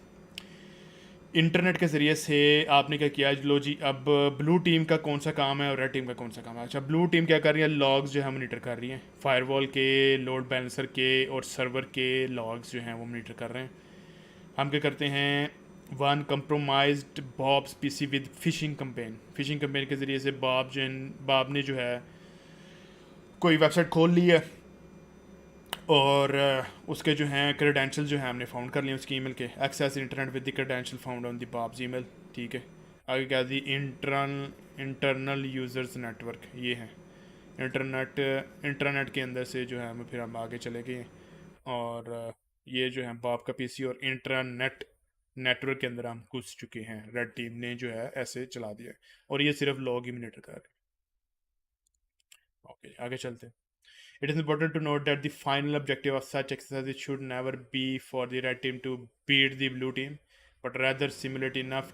Internet के ज़रिए से आपने क्या किया, लो जी अब ब्लू टीम का कौन सा काम है और रेड टीम का कौन सा काम है. अच्छा, ब्लू टीम क्या कर रही है, लॉग्स जो है मॉनिटर कर रही हैं, फायरवॉल के, लोड बैलेंसर के और सर्वर के लॉग्स जो हैं वो मॉनिटर कर रहे हैं. हम क्या करते हैं, one compromised bobs PC with fishing campaign के ज़रिए से बाब ने जो है कोई वेबसाइट खोल ली है और उसके जो हैं क्रेडेंशियल जो हैं हमने फाउंड कर लिए उसकी ईमेल के. Access internet with the credential found on the Bob's email. ठीक है, आगे क्या दी, इंटरनल यूज़र्स नेटवर्क. ये है इंटरनेट के अंदर से जो है हम फिर हम आगे चले गए और ये जो है बाब का पीसी और इंटरनेट नेटवर्क के अंदर हम घुस चुके हैं. रेड टीम ने जो है ऐसे चला दिया और ये सिर्फ लॉग ही मॉनिटर कर रहे हैं. ओके, आगे चलते हैं. It is important to note that the final objective of such exercises should never be for the red team to beat the blue team, but rather simulate enough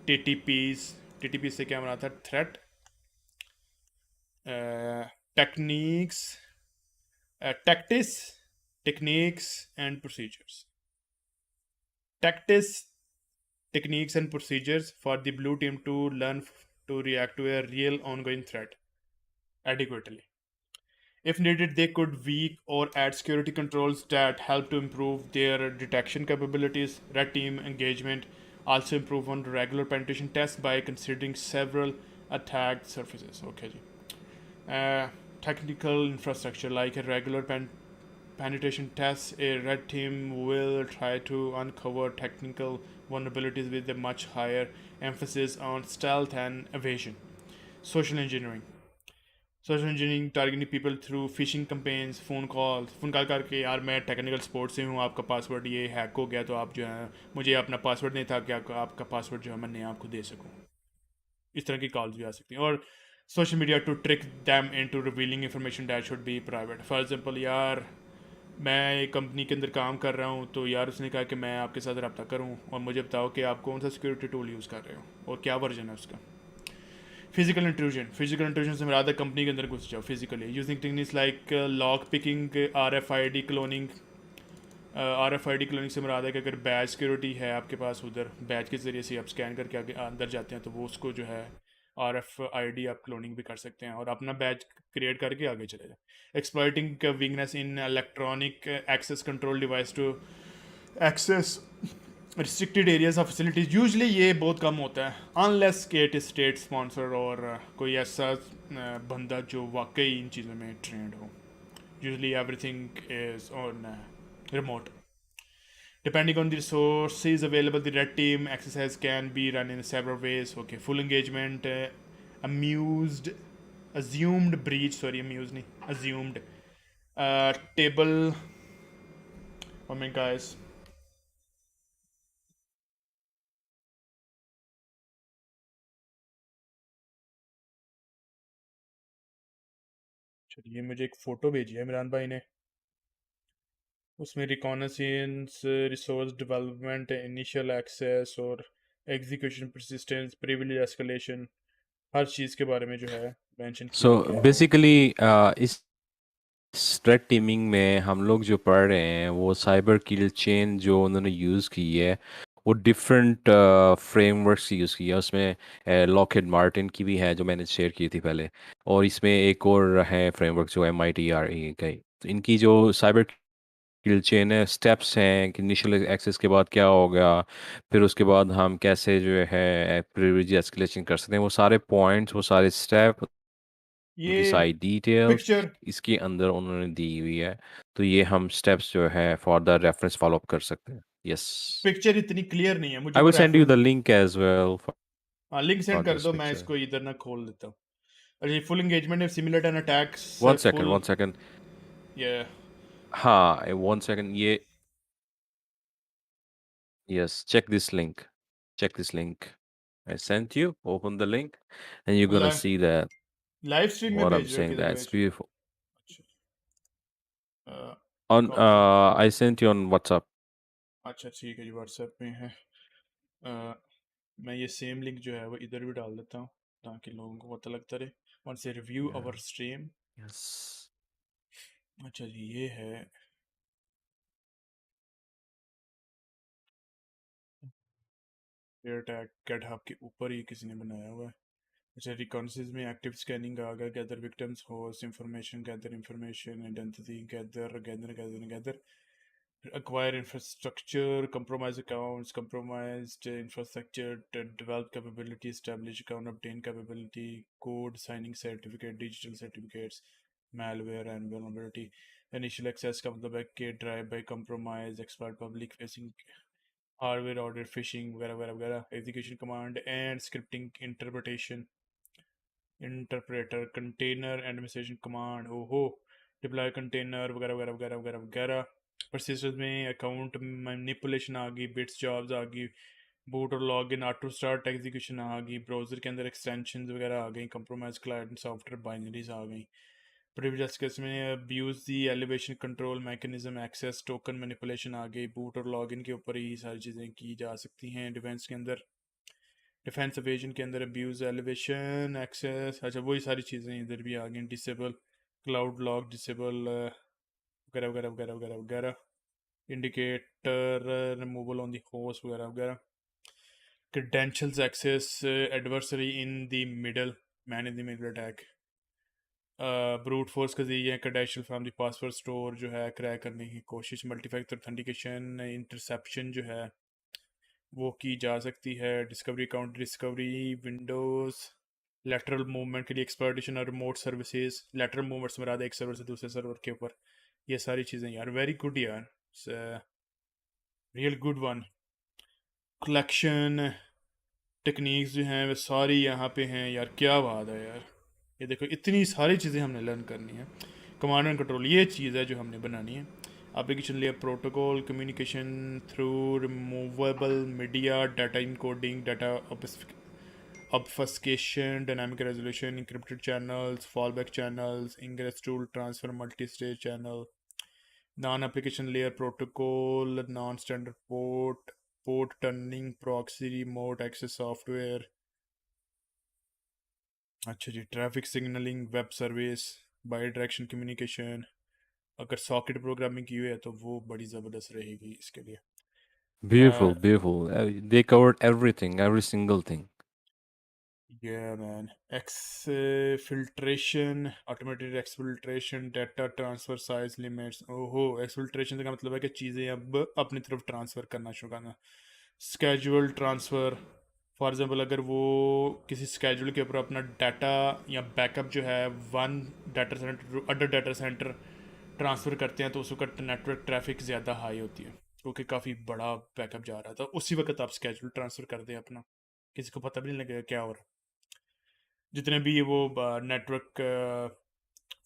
TTPs. TTP से क्या मराता है, threat techniques, tactics, techniques and procedures. Tactics, techniques and procedures for the blue team to learn to react to a real ongoing threat adequately. If needed, they could weak or add security controls that help to improve their detection capabilities. Red team engagement also improve on regular penetration tests by considering several attack surfaces. Okay, ji. Technical infrastructure like a regular penetration test, a red team will try to uncover technical vulnerabilities with a much higher emphasis on stealth and evasion. Social engineering targeting people through phishing campaigns, phone call करके, यार मैं technical support से हूँ, आपका password ये hack हो गया तो आप जो है मुझे अपना पासवर्ड नहीं था कि आपका पासवर्ड जो है मैं आपको दे सकूँ. इस तरह की कॉल्स भी आ सकती हैं. और social media to trick them into revealing information that should be private. For example, यार मैं एक कंपनी के अंदर काम कर रहा हूँ तो यार उसने कहा कि मैं आपके साथ रब्ता करूँ और मुझे बताओ कि आप कौन सा सिक्योरिटी टूल यूज़ कर रहे हो और क्या वर्जन है उसका. फिजिकल इंट्रूजन से मुराद है कंपनी के अंदर घुस जाओ physically. Using techniques like lock picking, RFID cloning. RFID cloning से मुराद है कि अगर बैच सिक्योरिटी है आपके पास, उधर बैच के ज़रिए से आप स्कैन करके आगे अंदर जाते हैं तो वो उसको जो है RFID आप क्लोनिंग भी कर सकते हैं और अपना बैच क्रिएट करके आगे चले जाए. Exploiting weakness in electronic access control device to access restricted areas of facilities. Usually ये बहुत कम होता है अनलेस के इट स्टेट स्पॉन्सर और कोई ऐसा बंदा जो वाकई इन चीज़ों में ट्रेंड हो. Usually everything is on remote. Depending on the resources available, the red team exercise can be run in several ways. Okay, full engagement, amused, assumed breach. Sorry, amused, nahi, assumed. Table. 1 minute, guys. चलिए मुझे एक photo भेजी है इमरान भाई ने, उसमें reconnaissance, resource development, initial access और execution persistence, privilege escalation, हर चीज़ के बारे में जो है मेंशन सो किया गया है। बेसिकली इस थ्रेट टीमिंग में हम लोग जो पढ़ रहे हैं वो साइबर किल चेन जो उन्होंने यूज़ की है वो डिफरेंट फ्रेमवर्क्स यूज़ की है। उसमें लॉकहेड मार्टिन की भी है जो मैंने शेयर की थी पहले, और इसमें एक और है फ्रेमवर्क जो MITRE का ही। तो इनकी जो साइबर किल चेन है, स्टेप्स हैं कि इनिशियल एक्सेस के बाद क्या होगा, फिर उसके बाद हम कैसे जो है प्रिविलेज एस्केलेशन कर सकते हैं, वो सारे पॉइंट्स, वो सारे स्टेप, उनकी ये सारी डिटेल्स पिक्चर इसके अंदर उन्होंने दी हुई है। तो ये हम स्टेप्स जो है for the reference follow up कर सकते हैं। यस, पिक्चर इतनी क्लियर नहीं है, मुझे आई वो will send you the reference. Link as well हाँ, लिंक सेंड फॉर कर दिस दो, मैं पिक्चर। इसको इधर ना खोल देता हूँ। अच्छा, फुल एंगेजमेंट है similar to an attacks, one second, full. One second. ये हाँ, वन सेकेंड, ये yes, check this link, check this link I sent you. Open the link and you're gonna see that live stream में what I'm भेज रहे हो, saying. किधर That's भेज रहे beautiful. हो? On copy. I sent you on WhatsApp. अच्छा ठीक है जी, व्हाट्सएप में है। अ, मैं ये सेम लिंक जो है वो इधर भी डाल देता हूँ ताकि लोगों को पता लगता रहे। वन से रिव्यू Yeah. अवर स्ट्रीम। Yes. अच्छा जी, ये है एयर टैग गेटहब के ऊपर ही किसी ने बनाया हुआ है। अच्छा, रिकॉन्सिस में एक्टिव स्कैनिंग आ गया, gather victims, host information, gather information, identity, gather gather gather gather, acquire infrastructure, compromise accounts, compromised infrastructure, develop capability, establish account, obtain capability, code, signing certificate, digital certificates, malware and vulnerability, initial access का मतलब है कि drive by compromise, exploit public facing hardware, order phishing वगैरह वगैरह वगैरह, execution command and scripting interpretation, interpreter, container administration command, ओहो, deploy container वगैरह वगैरह वगैरह वगैरह वगैरह। परसिस्टेंस में अकाउंट मैनिपुलेशन आ गई, बिट्स जॉब्स आ गई, बूट और log in, auto start execution आ गई, ब्राउजर के अंदर एक्सटेंशन वगैरह आ गई, कंप्रोमाइज क्लाइंट सॉफ्टवेयर बाइनरीज आ गई। प्रिविलेज केस में abuse the elevation control mechanism, access token manipulation आ गई, बूट और लॉग इन के ऊपर ही सारी चीज़ें की जा सकती हैं। डिफेंस के अंदर, डिफेंस एवेजन के अंदर अब्यूज़ एलिवेशन एक्सेस, अच्छा वही सारी चीज़ें इधर भी आ गई, डिसेबल क्लाउड लॉक, डिसेबल वगैरह वगैरह वगैरह वगैरह वगैरह, indicator removal on the host वगैरह वगैरह, credentials access adversary in the middle, man in the middle attack, brute force का ये है, credential from the password store जो है क्रैक करने की कोशिश, मल्टीफैक्टर ऑथेंटिकेशन, इंटरसेप्शन जो है वो की जा सकती है, discovery account discovery, Windows lateral movement के लिए एक्सपर्टिशन और रिमोट सर्विसेज, लेटरल मूवमेंट्स में एक सर्वर से दूसरे सर्वर के ऊपर, ये सारी चीज़ें यार वेरी गुड यार, real good one. Collection techniques जो हैं वे सारी यहाँ पे हैं यार, क्या बात है यार। ये देखो इतनी सारी चीज़ें हमने लर्न करनी है। कमांड एंड कंट्रोल ये चीज़ है जो हमने बनानी है। Application layer protocol, communication through removable media, data encoding, data obfuscation, dynamic resolution, encrypted channels, fallback channels, ingress tool transfer, multi-stage channel, non-application layer protocol, non-standard port, port turning, proxy, remote access software। अच्छा जी, traffic signalling, web service, bi direction communication, अगर socket programming की हुई है तो वो बड़ी ज़बरदस्त रहेगी इसके लिए। Beautiful, beautiful. They covered everything, every single thing. Yeah, man. Exfiltration, automated exfiltration, data transfer size limits। ओहो, exfiltration का मतलब है कि चीज़ें अब अपनी तरफ ट्रांसफ़र करना शुरू करना। स्केजुअल ट्रांसफ़र, फॉर एग्जांपल अगर वो किसी स्केजुअल के ऊपर अपना डाटा या बैकअप जो है one data centre other data centre transfer करते हैं तो उस वक्त नेटवर्क ट्रैफिक ज़्यादा हाई होती है। जो कि काफ़ी बड़ा बैकअप जा रहा था, उसी वक्त आप स्केजूल ट्रांसफ़र कर दें अपना, किसी को पता भी नहीं लगेगा क्या हो रहा है। जितने भी ये वो नेटवर्क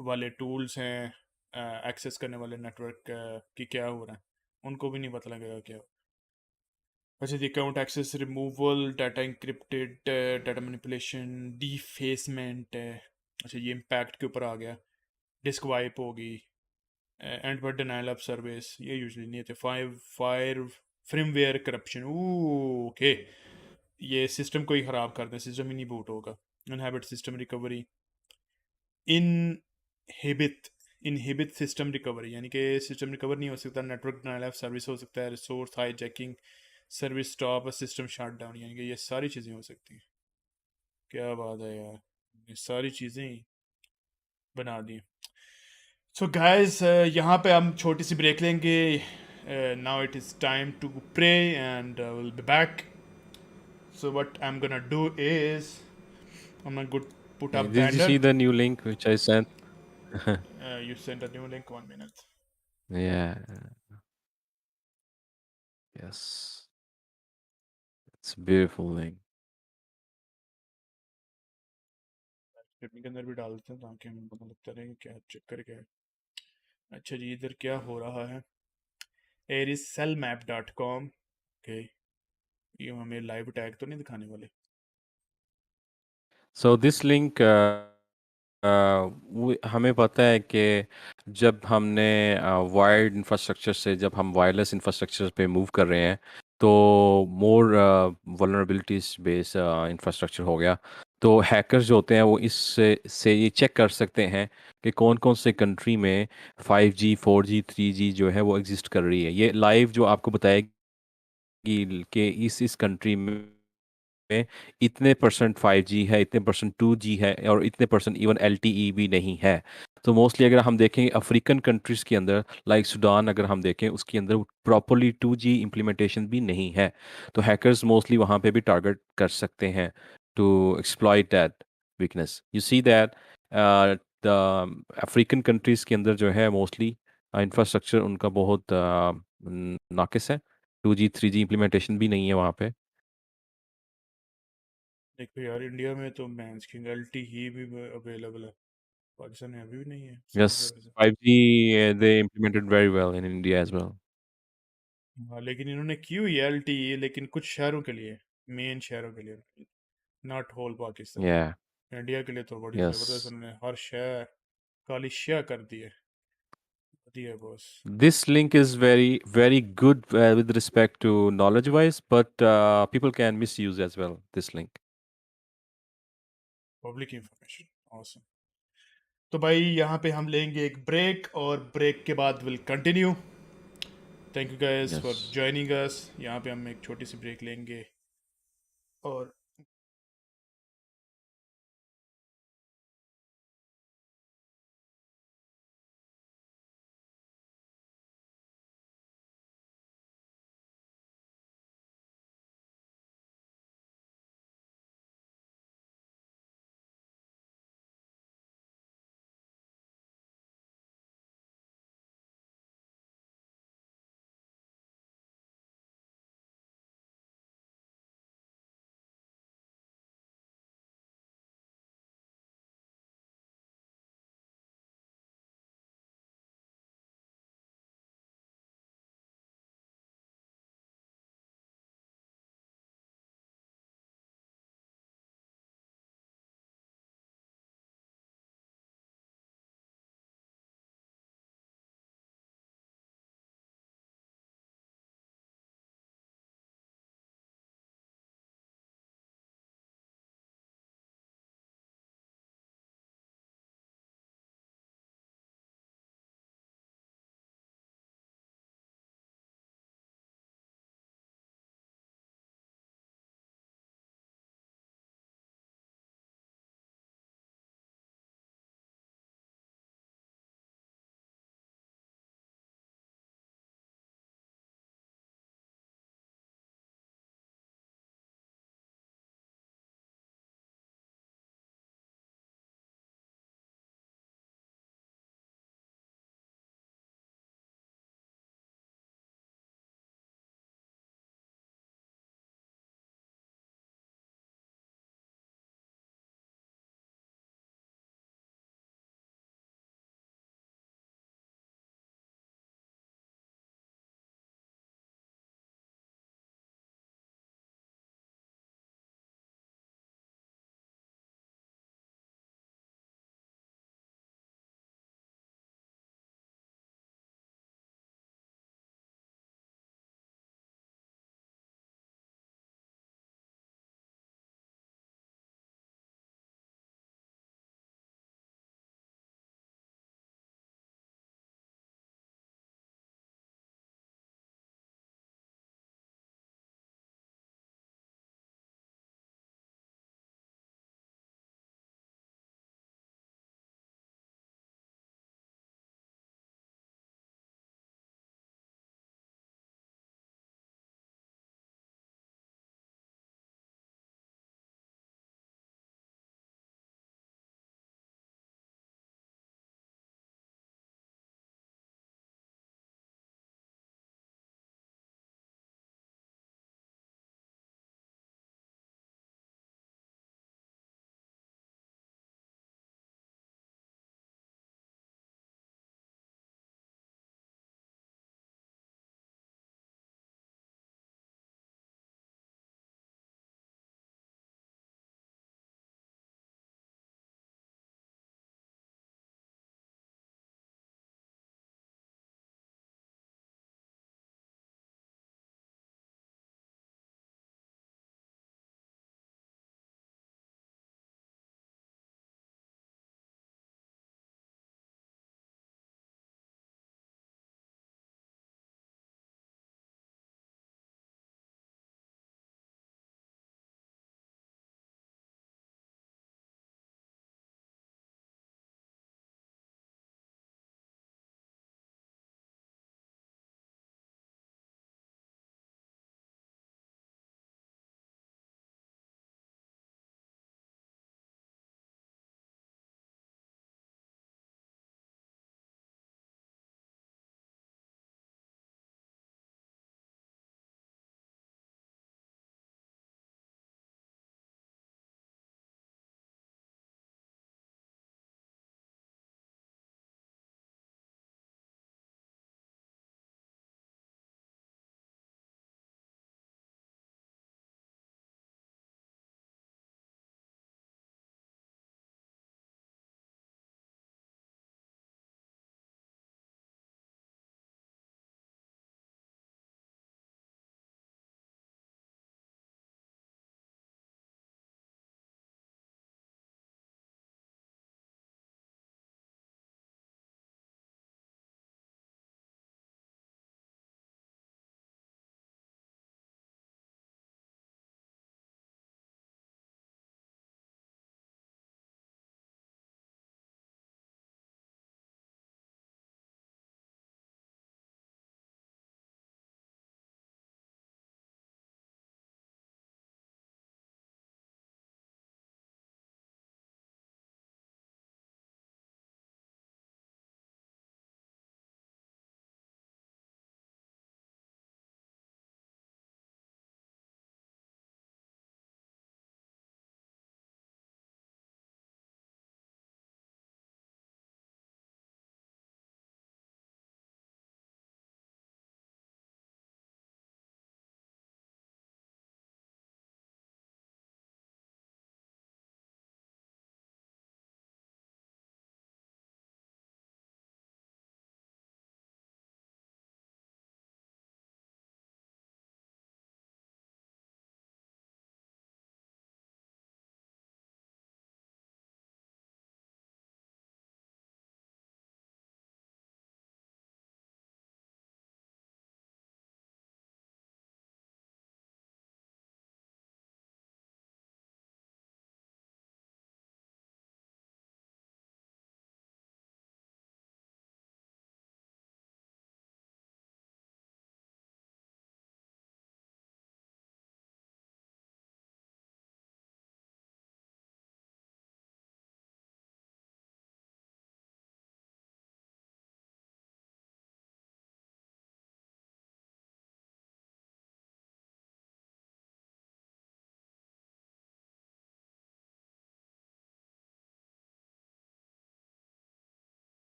वाले टूल्स हैं, एक्सेस करने वाले नेटवर्क की क्या हो रहा है, उनको भी नहीं पता लगेगा क्या हो। अच्छा जी, account access removal, data encrypted, data manipulation, defacement, अच्छा ये इम्पैक्ट के ऊपर आ गया, डिस्क वाइप होगी, endpoint denial of service, ये यूजुअली नहीं होते। फायर फ्रेमवेयर करप्शन, ओके, ये सिस्टम को ही ख़राब कर दें, सिस्टम ही नहीं बूट होगा। Inhibit system recovery, inhibit inhibit system recovery, यानी कि सिस्टम रिकवर नहीं हो सकता। नेटवर्क डिनाइल ऑफ सर्विस हो सकता है, resource hijacking, service stop, system shut down, यानी कि ये सारी चीज़ें हो सकती हैं। क्या बात है यार, ये सारी चीज़ें ही बना दी। सो गाइस, यहाँ पे हम छोटी सी ब्रेक लेंगे। Now it is time to pray and will be back. So what I am gonna do is I'm gonna go put Okay, up did you banner. see the new link which I sent? You send a new link, 1 minute. Yeah, yes. It's a beautiful link. Scripting के अंदर भी डाल देते हैं ताकि हमें पता लगता रहे कि क्या चक्कर क्या है। अच्छा जी, इधर क्या हो रहा है? ariscellmap.com, ओके, ये हमें लाइव टैग तो नहीं दिखाने वाले? So this link हमें पता है कि जब हमने वायर्ड इंफ्रास्ट्रक्चर से जब हम वायरलेस इंफ्रास्ट्रक्चर पे मूव कर रहे हैं तो मोर वल्नरेबिलिटीज बेस इंफ्रास्ट्रक्चर हो गया। तो हैकर्स जो होते हैं वो इससे ये चेक कर सकते हैं कि कौन कौन से कंट्री में 5G 4G 3G जो है वो एग्जिस्ट कर रही है। ये लाइव जो आपको बताएगी कि इस कंट्री में इतने परसेंट 5G है, इतने परसेंट 2G है और इतने परसेंट इवन LTE भी नहीं है। तो मोस्टली अगर हम देखें अफ्रीकन कंट्रीज़ के अंदर लाइक सूडान अगर हम देखें उसके अंदर प्रॉपरली 2G इम्प्लीमेंटेशन भी नहीं है। तो हैकर्स मोस्टली वहाँ पे भी टारगेट कर सकते हैं to exploit that weakness. You see that the African countries के अंदर जो है मोस्टली इंफ्रास्ट्रक्चर उनका बहुत नाकिस है। 2G 3G इम्प्लीमेंटेशन भी नहीं है वहाँ पे। देखो यार, इंडिया में तो मैंस किंग एल्टी ही भी अवेलेबल है, पाकिस्तान में अभी भी नहीं है, सेम Yes, सर्विस है। 5G they implemented very well in India as well. हाँ, लेकिन इन्होंने की हुई है एलटीई, लेकिन कुछ शहरों के लिए, मेन शहरों के लिए, not whole Pakistan. Yeah, India के लिए तो बड़ी ज़बरदस्त yes. उन्होंने हर शहर काली शाह कर दी है, दिया boss. This link is very, very good with respect to knowledge wise, but people can misuse as well this link. Public information, awesome. तो भाई यहाँ पे हम लेंगे एक ब्रेक, और ब्रेक के बाद will continue. Thank you guys for Yes. Joining us. यहाँ पे हम एक छोटी सी ब्रेक लेंगे, और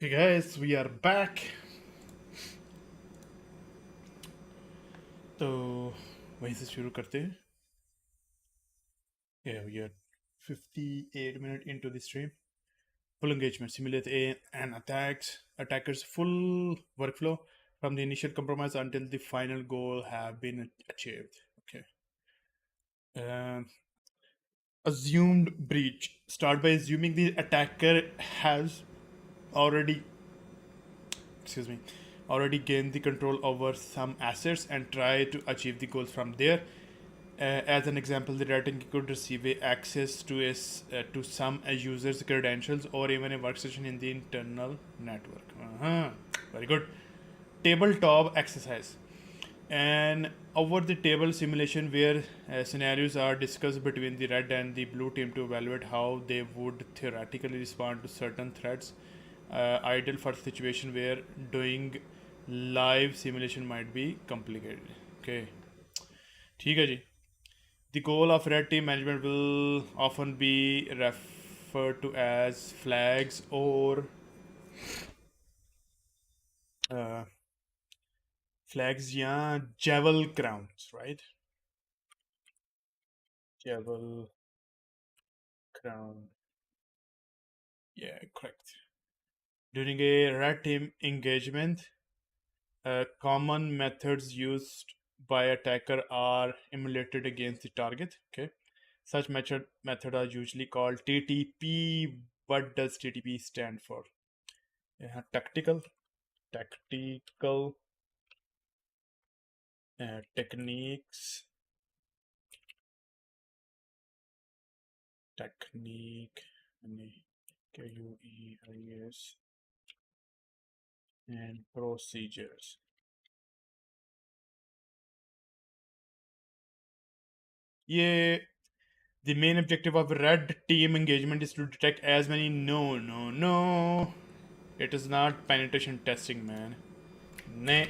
Okay, guys, we are back. तो वहीं से शुरू करते हैं. Yeah, we are 58 minutes into the stream. Full engagement, simulate an attacker's full workflow from the initial compromise until the final goal have been achieved. Okay. Um, Assumed breach. Start by assuming the attacker has already, excuse me, already gained the control over some assets and try to achieve the goals from there. As an example, the red team could receive access to some users' credentials or even a workstation in the internal network. Very good. Tabletop exercise. An over the table simulation where scenarios are discussed between the red and the blue team to evaluate how they would theoretically respond to certain threats. Ideal for situation where doing live simulation might be complicated. Okay, ठीक है जी. The goal of red team management will often be referred to as flags or uh, flags, yeah, javel crowns, right? Javel crown, yeah, correct. During a red team engagement, common methods used by attacker are emulated against the target. Okay, such method are usually called TTP. What does TTP stand for? Tactical, tactical techniques, technique, KUEIS, and procedures. Yeah, the main objective of red team engagement is to detect as many. No. It is not penetration testing, man. Nah.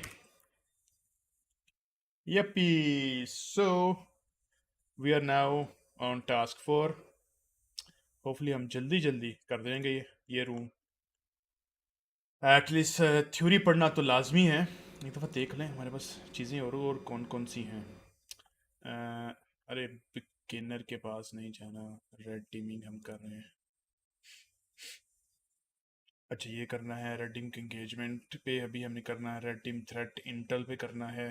Yuppie. So we are now on task 4. Hopefully हम जल्दी जल्दी कर देंगे ये room. At least theory पढ़ना तो लाजमी है. एक दफ़ा देख लें हमारे पास चीज़ें और कौन कौन सी हैं. अरे बिगिनर के पास नहीं जाना. रेड टीमिंग हम कर रहे हैं. अच्छा, ये करना है रेड टीम के एंगेजमेंट पे. अभी हमने करना है रेड टीम थ्रेट इंटेल पे करना है.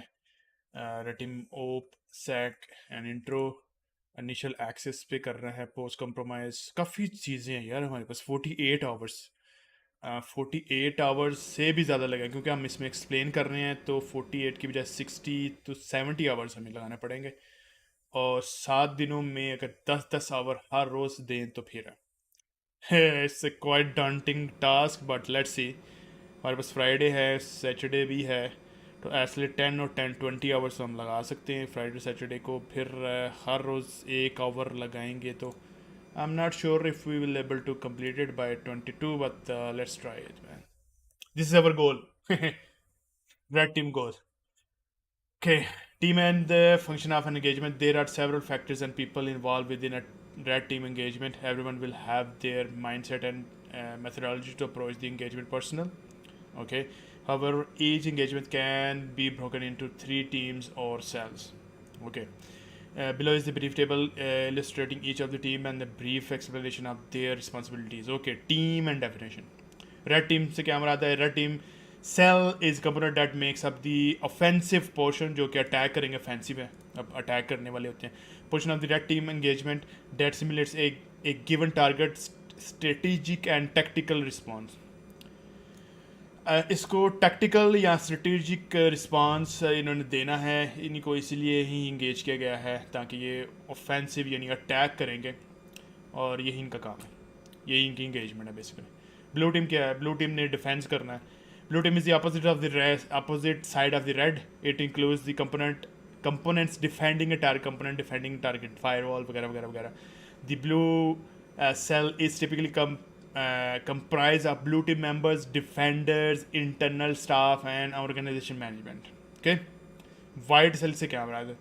Red team op sec and intro initial access पे करना है. Post compromise. काफ़ी चीज़ें हैं यार हमारे पास. 48 आवर्स. 48 आवर्स से भी ज़्यादा लगेगा क्योंकि हम इसमें एक्सप्लेन कर रहे हैं. तो 48 की बजाय 60 to 70 आवर्स हमें लगाने पड़ेंगे. और 7 दिनों में अगर 10-10 आवर हर रोज़ दें तो फिर it's a quite daunting task. But let's see. हमारे पास फ्राइडे है, सैटरडे भी है. तो ऐसे 10 और 10-20 आवर्स हम लगा सकते हैं फ्राइडे सैटरडे को. फिर हर रोज़ 1 आवर लगाएंगे. तो I'm not sure if we will able to complete it by 22, but let's try it, man. This is our goal. Red team goal. Okay, team and the function of an engagement. There are several factors and people involved within a red team engagement. Everyone will have their mindset and methodology to approach the engagement personnel. Okay, however, each engagement can be broken into 3 teams or cells. Okay. Below is the brief table illustrating each of the team and the brief explanation of their responsibilities. Okay, team and definition. Red team से क्या मराद है? Red team cell is component that makes up the offensive portion जो कि attack करेंगे. offensive है, अब attack करने वाले होते हैं. Portion of the red team engagement that simulates a given target strategic and tactical response. इसको टैक्टिकल या स्ट्रेटेजिक रिस्पांस इन्होंने देना है. इन्हीं को इसीलिए ही इंगेज किया गया है ताकि ये ऑफेंसिव यानी अटैक करेंगे. और यही इनका काम है. यही इनकी इंगेजमेंट है बेसिकली. ब्लू टीम क्या है? ब्लू टीम ने डिफेंस करना है. Blue team is the opposite side of the red. It includes the components defending a target, component defending target, firewall वगैरह वगैरह वगैरह. The blue cell is typically comprised of blue team members, defenders, internal staff, and organization management. Okay, white cell से क्या मराद है?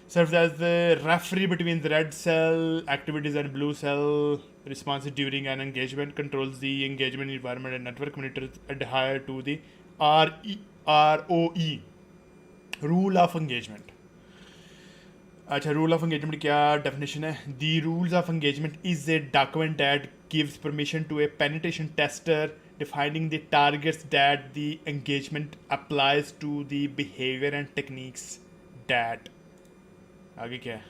Serves as the referee between the red cell activities and blue cell responses during an engagement, controls the engagement environment and network, monitors adhere to the ROE, rule of engagement. अच्छा, rule of engagement क्या definition है? The rules of engagement is a document that gives permission to a penetration tester defining the targets that the engagement applies to the behavior and techniques that आगे क्या है?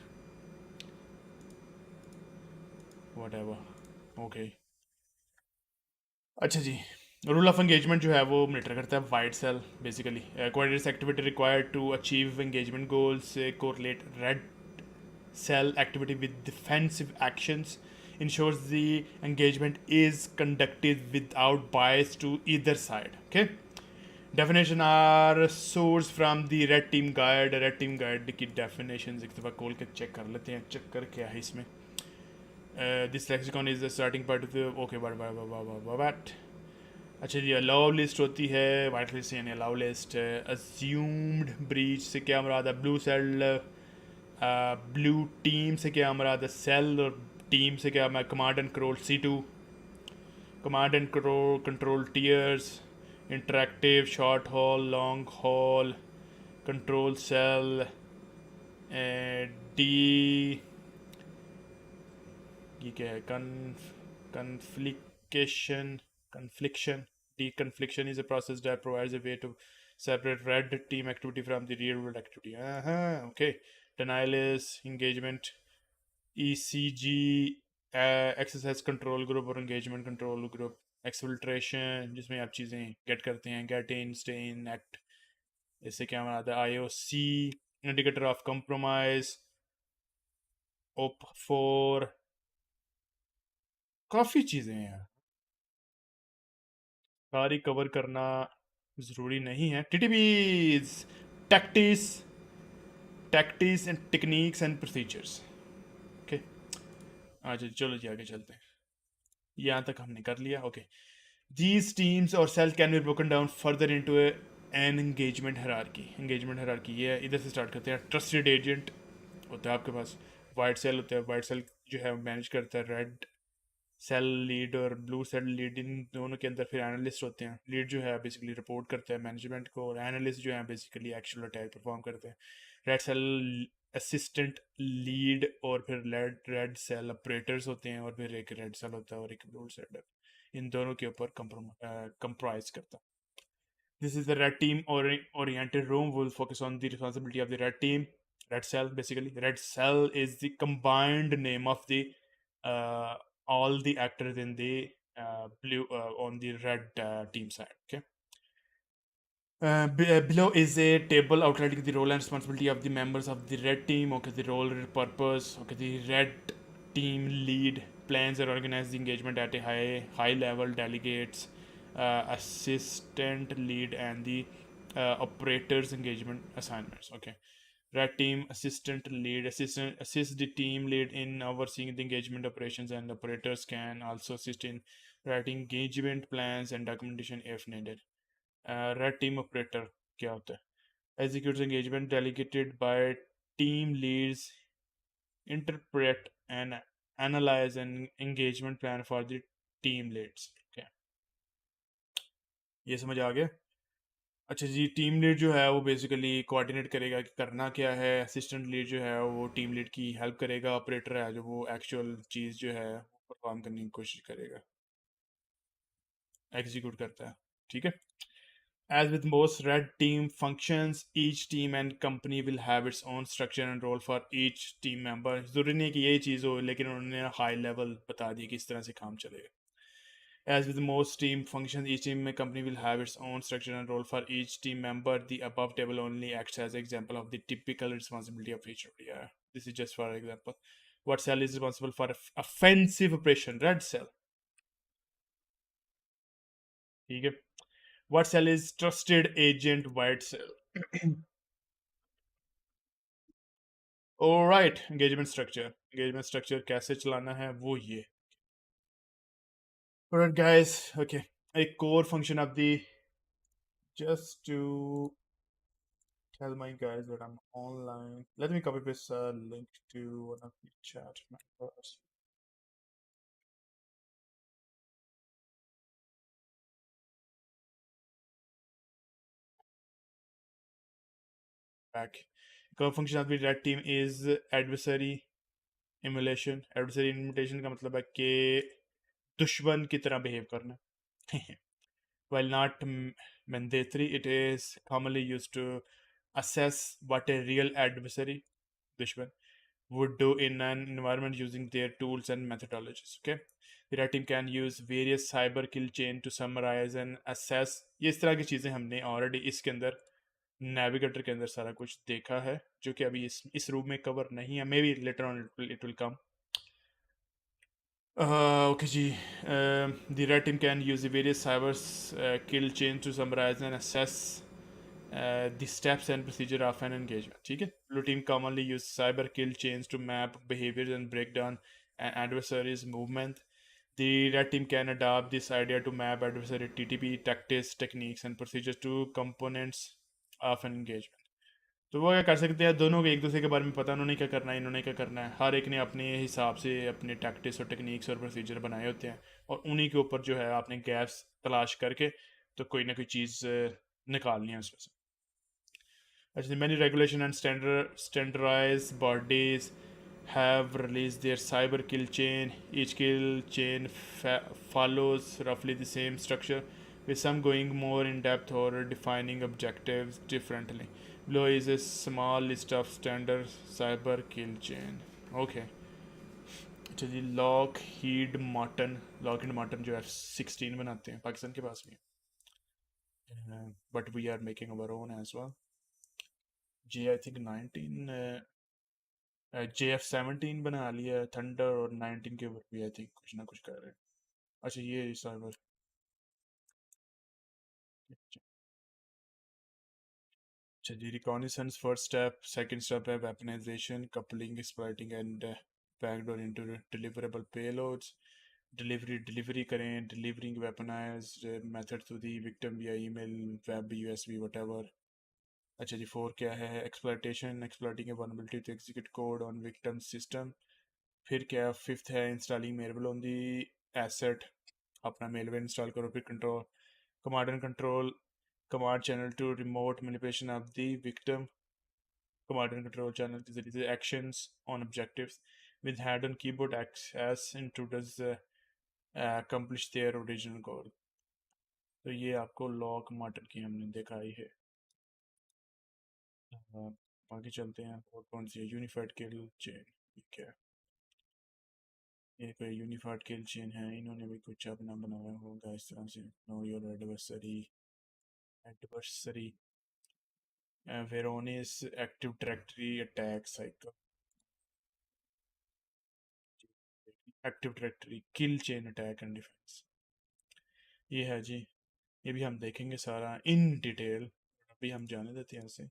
whatever. Okay. अच्छा जी, rule of engagement जो है वो monitor करता है white cell basically coordinates activity required to achieve engagement goals correlate red cell activity with defensive actions, ensures the engagement is conducted without bias to either side. Okay. Definition are sourced from the red team guide. Red team guide की definitions एक दफ़ा खोल के check कर लेते हैं, चक्कर क्या है इसमें. This lexicon is the starting part of the okay but अच्छा जी, अलाउ लिस्ट होती है, वाइट लिस्ट यानी अलाउ लिस्ट. अज्यूम्ड ब्रीच से क्या मुराद है? ब्लू सेल, ब्लू टीम से क्या मुराद है? सेल. और टीम से क्या? मैं command and control C2, command and control tiers, interactive, short haul, long haul, control cell, D, ये क्या है? confliction confliction Deconfliction is a process that provides a way to separate red team activity from the real world activity. Okay. Denial is engagement. ECG, exercise control group और engagement control group. Exfiltration, जिसमें आप चीज़ें get करते हैं, get in, stay in, act. इससे क्या मनाता है? IOC, indicator of compromise. OP4, काफ़ी चीज़ें हैं यार, सारी कवर करना ज़रूरी नहीं है. TTPs, tactics, tactics and techniques and procedures. Okay. अच्छा चलो जी, आगे चलते हैं. यहाँ तक हमने कर लिया. Okay. These teams or cells can be broken down further into an engagement hierarchy. Engagement hierarchy ये है. इधर से स्टार्ट करते हैं. ट्रस्टेड एजेंट होता है आपके पास, वाइट सेल होता है. वाइट सेल जो है मैनेज करता है रेड सेल लीड और ब्लू सेल लीड. इन दोनों के अंदर फिर एनालिस्ट होते हैं. लीड जो है बेसिकली रिपोर्ट करता है मैनेजमेंट को, और एनालिस्ट जो है बेसिकली एक्चुअल अटैक परफॉर्म करते हैं. रेड सेल असिस्टेंट लीड, और फिर रेड सेल ऑपरेटर्स होते हैं, और फिर एक रेड सेल होता है और एक ब्लू सेल. इन दोनों के ऊपर कंप्राइज करता है. This is the red team oriented room. We'll focus on the responsibility of the red team. Red cell, basically. Red cell is the combined name of the uh, all the actors in the blue on the red team side. Okay. Below is a table outlining the role and responsibility of the members of the red team. Okay, the role and purpose. Okay, the red team lead plans or organize the engagement at a high level. Delegates, assistant lead, and the operators engagement assignments. Okay, red team assistant lead assist the team lead in overseeing the engagement operations, and operators can also assist in writing engagement plans and documentation if needed. Red team operator क्या होता है? Executes engagement delegated bye team leads, interpret and analyse an engagement plan for the team leads. क्या ये समझ आ गया? अच्छा जी, team lead जो है वो बेसिकली कोऑर्डिनेट करेगा कि करना क्या है. असिस्टेंट लीड जो है वो टीम लीड की हेल्प करेगा. ऑपरेटर है जो वो एक्चुअल चीज़ जो है परफॉर्म करने की कोशिश करेगा, एग्जीक्यूट करता है. ठीक है. As with most red team functions, each team and company will have its own structure and role for each team member. ज़रूरी नहीं कि यही चीज़ हो, लेकिन उन्होंने हाई लेवल बता दिया कि इस तरह से काम चलेगा. As with most team functions, each team and company will have its own structure and role for each team member. The above table only acts as an example of the typical responsibility of each. Yeah, this is just for example. What cell is responsible for offensive operation? Red cell. ठीक है. What cell is trusted agent? White cell. Right. Engagement structure कैसे चलाना है वो ये. Alright guys, okay, a core function of the, just to tell my guys that I'm online, let me copy this link to one of the chat members. back. Core function of the red team is adversary emulation. Adversary emulation का मतलब है कि दुश्मन की तरह behave करना. While not mandatory, it is commonly used to assess what a real adversary, दुश्मन, would do in an environment using their tools and methodologies. Okay, the red team can use various cyber kill chain to summarize and assess. ये इस तरह की चीज़ें हमने already इसके अंदर navigator के अंदर सारा कुछ देखा है, जो कि अभी इस रूम में कवर नहीं है. May be later on it will come. Okay, जी. The red team can use the various cyber kill chain to summarize and assess the steps and procedure of an engagement. ठीक है. Blue team commonly use cyber kill chains to map behaviors and break down an adversary's movement. The red team can adopt this idea to map adversary TTP tactics, techniques, and procedures to components of an engagement. तो वो क्या कर सकते हैं, दोनों को एक दूसरे के बारे में पता, उन्होंने क्या करना है, इन्होंने क्या करना है. हर एक ने अपने हिसाब से अपने टैक्टिक्स और टेक्निक्स और प्रोसीजर बनाए होते हैं, और उन्हीं के ऊपर जो है आपने गैप्स तलाश करके तो कोई ना कोई चीज़ निकालनी है उसमें से. Actually, many regulation and standardized bodies have released their cyber kill chain. Each kill chain follows roughly the same structure, with some going more in depth or defining objectives differently. Below is a small list of standard cyber kill chain. Okay. अच्छा जी. Lock heed Marton जो F-16 बनाते हैं, पाकिस्तान के पास भी है, but we are making our own as well. जी I think 19 JF-17 बना लिया है, थंडर, और 19 के ऊपर भी आई थिंक कुछ ना कुछ कर रहे हैं. अच्छा ये सर्वर. अच्छा जी. Reconnaissance first step. Second step है weaponisation, coupling, exploiting and backdoor into deliverable payloads. Delivery करें, delivering weaponised method to the victim via email, web, USB, whatever. अच्छा जी. 4 क्या है? Exploitation, exploiting a vulnerability to execute code on victim system. फिर क्या? 5th है installing malware on the asset. अपना malware install करो. फिर control, command and control, command channel to remote manipulation of the victim. Command and control channel के जरिए से actions on objectives with hand on keyboard access intruders accomplish their original goal. तो ये आपको lock Marton की हमने दिखाई है. आगे चलते हैं. और कौन सी है? Unified kill chain. ठीक है. ये कोई यूनिफाइड किल चेन है, इन्होंने भी कुछ अपना बनाया होगा इस तरह से. Know your adversary Varonis active directory attack cycle. Active directory kill chain attack and defence. ये है जी. ये भी हम देखेंगे सारा इन डिटेल. अभी हम जाने देते हैं इसे.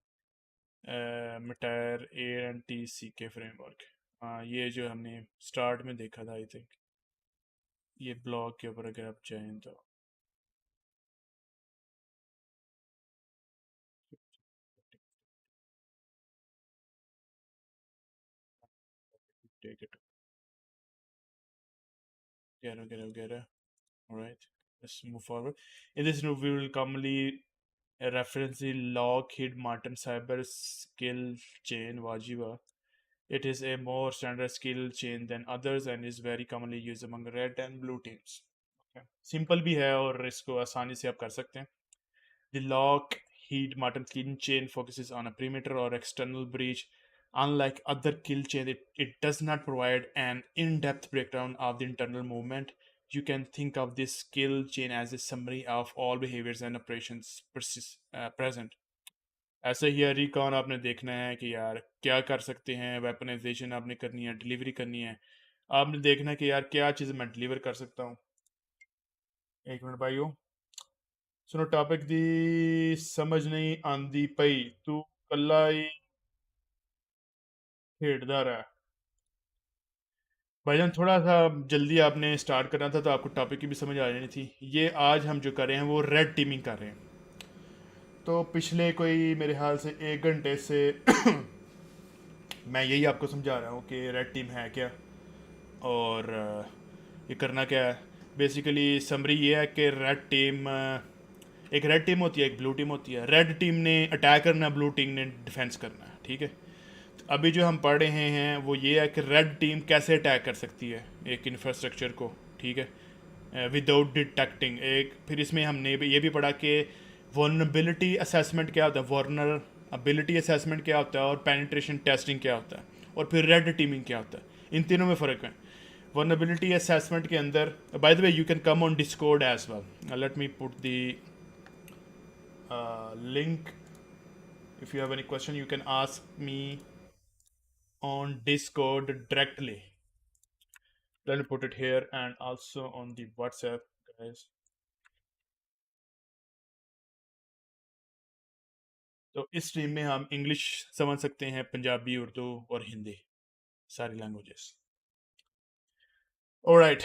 मटायर ANTC के फ्रेमवर्क. हाँ, ये जो हमने स्टार्ट में देखा था आई थिंक. ये ब्लॉग के ऊपर अगर आप चाहें तो टेक इट. वगैरह वगैरह वगैरह. Alright, let's move forward. In this note, we will commonly reference the Lockheed Martin cyber skill chain Wajiba. It is a more standard skill chain than others and is very commonly used among red and blue teams. Okay. Simple भी है और इसको आसानी से आप कर सकते हैं. The Lockheed Martin kill chain focuses on a perimeter or external breach. Unlike other kill chains, it does not provide an in-depth breakdown of the internal movement. You can think of this kill chain as a summary of all behaviors and operations present. ऐसे ही recon आपने देखना है कि यार क्या कर सकते हैं. वेपनाइजेशन आपने करनी है, डिलीवरी करनी है. आपने देखना है कि यार क्या चीज़ मैं डिलीवर कर सकता हूँ. एक मिनट भाइयों, सुनो. टॉपिक दी समझ नहीं आंदी पई, तू कल्ला ही खेड़दा रहा. भाईजान थोड़ा सा जल्दी आपने स्टार्ट करना था, तो आपको टॉपिक की भी समझ आ जानी थी. ये आज हम जो कर रहे हैं वो रेड टीमिंग कर रहे हैं. तो पिछले कोई मेरे ख्याल से 1 घंटे से मैं यही आपको समझा रहा हूँ कि रेड टीम है क्या और ये करना क्या है. बेसिकली समरी ये है कि रेड टीम एक रेड टीम होती है, एक ब्लू टीम होती है। रेड टीम ने अटैक करना है, ब्लू टीम ने डिफेंस करना है, ठीक है। तो अभी जो हम पढ़ रहे हैं वो ये है कि रेड टीम कैसे अटैक कर सकती है एक इंफ्रास्ट्रक्चर को, ठीक है, विदाउट डिटेक्टिंग। एक फिर इसमें हमने ये भी पढ़ा कि वनरेबिलिटी असेसमेंट क्या होता है, वनरेबिलिटी असेसमेंट क्या होता है, और पेनिट्रेशन टेस्टिंग क्या होता है, और फिर रेड टीमिंग क्या होता है। इन तीनों में फ़र्क है। वनरेबिलिटी असेसमेंट के अंदर, by the way you can come on Discord as well, let me put the link. If you have any question you can ask me on Discord directly. Let me put it here and also on the WhatsApp, guys. तो इस stream में हम English समझ सकते हैं, पंजाबी, उर्दू और हिंदी, सारी languages. Alright.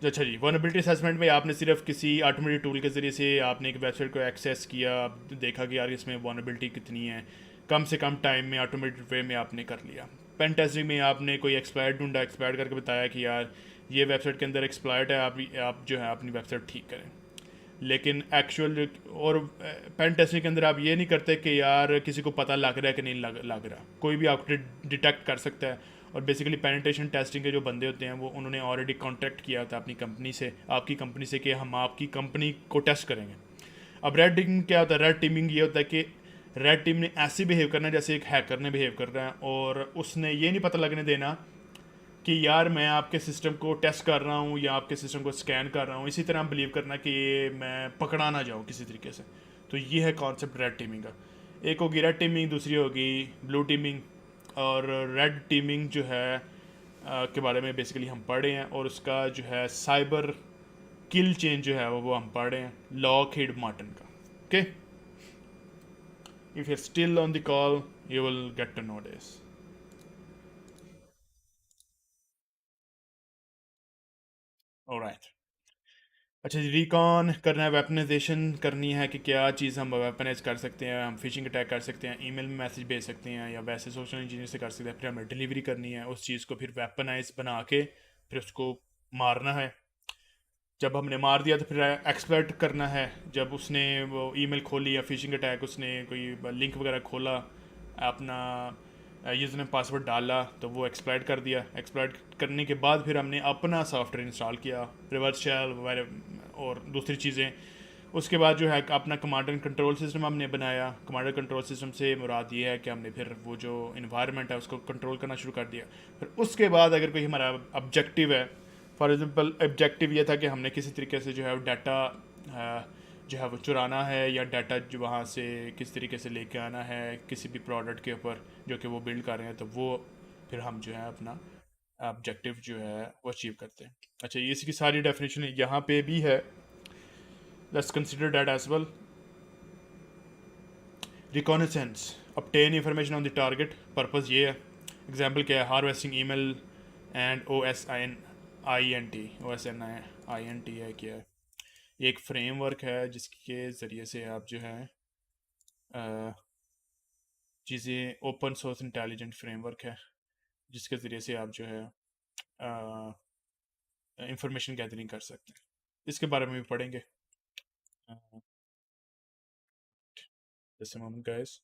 अच्छा जी, वनरेबिलिटी असेसमेंट में आपने सिर्फ किसी ऑटोमेटेड टूल के ज़रिए से आपने एक वेबसाइट को एक्सेस किया, देखा कि यार इसमें वनरेबिलिटी कितनी है, कम से कम टाइम में ऑटोमेटेड वे में आपने कर लिया। पेन टेस्टिंग में आपने कोई एक्सप्लॉइट ढूंढा, एक्सप्लॉइट करके बताया कि यार ये वेबसाइट के अंदर एक्सप्लॉइट है, आप जो है अपनी वेबसाइट ठीक करें। लेकिन एक्चुअल और पेन टेस्टिंग के अंदर आप ये नहीं करते कि यार किसी को पता लग रहा है कि नहीं लग रहा, कोई भी आपको डिटेक्ट कर सकता है। और बेसिकली पेनिट्रेशन टेस्टिंग के जो बंदे होते हैं वो उन्होंने ऑलरेडी कॉन्ट्रैक्ट किया था अपनी कंपनी से, आपकी कंपनी से, कि हम आपकी कंपनी को टेस्ट करेंगे। अब रेड टीमिंग क्या होता है? रेड टीमिंग ये होता है कि रेड टीम ने ऐसे बिहेव करना है जैसे एक हैकर ने बिहेव कर रहा है, और उसने ये नहीं पता लगने देना कि यार मैं आपके सिस्टम को टेस्ट कर रहा हूँ या आपके सिस्टम को स्कैन कर रहा हूँ, इसी तरह बिलीव करना कि ये मैं पकड़ा ना जाऊँ किसी तरीके से। तो ये है कॉन्सेप्ट रेड टीमिंग का। एक होगी रेड टीमिंग, दूसरी होगी ब्लू टीमिंग। और रेड टीमिंग जो है के बारे में बेसिकली हम पढ़े हैं, और उसका जो है साइबर किल चेन जो है वो हम पढ़े हैं लॉकहीड मार्टिन का। Okay, if you still on the call you will get to know this. Alright. अच्छा जी, रिकॉन करना है, वेपनाइजेशन करनी है कि क्या चीज़ हम वेपनाइज कर सकते हैं, हम फिशिंग अटैक कर सकते हैं, ईमेल में मैसेज भेज सकते हैं, या वैसे सोशल इंजीनियर से कर सकते हैं। फिर हमें डिलीवरी करनी है उस चीज़ को, फिर वेपनाइज बना के फिर उसको मारना है। जब हमने मार दिया तो फिर एक्सप्लॉइट करना है। जब उसने वो ईमेल खोली या फिशिंग अटैक, उसने कोई लिंक वगैरह खोला, अपना यूज़र ने पासवर्ड डाला, तो वो एक्सप्लॉइट कर दिया। एक्सप्लॉइट करने के बाद फिर हमने अपना सॉफ्टवेयर इंस्टॉल किया, रिवर्स शेल वगैरह और दूसरी चीज़ें। उसके बाद जो है अपना कमांड एंड कंट्रोल सिस्टम हमने बनाया। कमांड एंड कंट्रोल सिस्टम से मुराद ये है कि हमने फिर वो जो इन्वायरमेंट है उसको कंट्रोल करना शुरू कर दिया। फिर उसके बाद अगर कोई हमारा ऑब्जेक्टिव है, फॉर एग्जांपल ऑब्जेक्टिव ये था कि हमने किसी तरीके से जो है डाटा जो है वो चुराना है, या डाटा जो वहाँ से किस तरीके से लेके आना है किसी भी प्रोडक्ट के ऊपर जो कि वो बिल्ड कर रहे हैं, तो वो फिर हम जो है अपना ऑब्जेक्टिव जो है वो अचीव करते हैं। अच्छा, ये इसकी सारी डेफिनेशन यहाँ पे भी है, let's consider that as well. Reconnaissance, obtain information on the target, purpose ये है। एग्जाम्पल क्या है? हार्वेस्टिंग ईमेल एंड OSINT है क्या है? ये एक फ्रेमवर्क है जिसके ज़रिए से आप जो है चीज़ें, ओपन सोर्स इंटेलिजेंट फ्रेमवर्क है जिसके ज़रिए से आप जो है इंफॉर्मेशन गैदरिंग कर सकते हैं। इसके बारे में भी पढ़ेंगे। जैसे moment guys.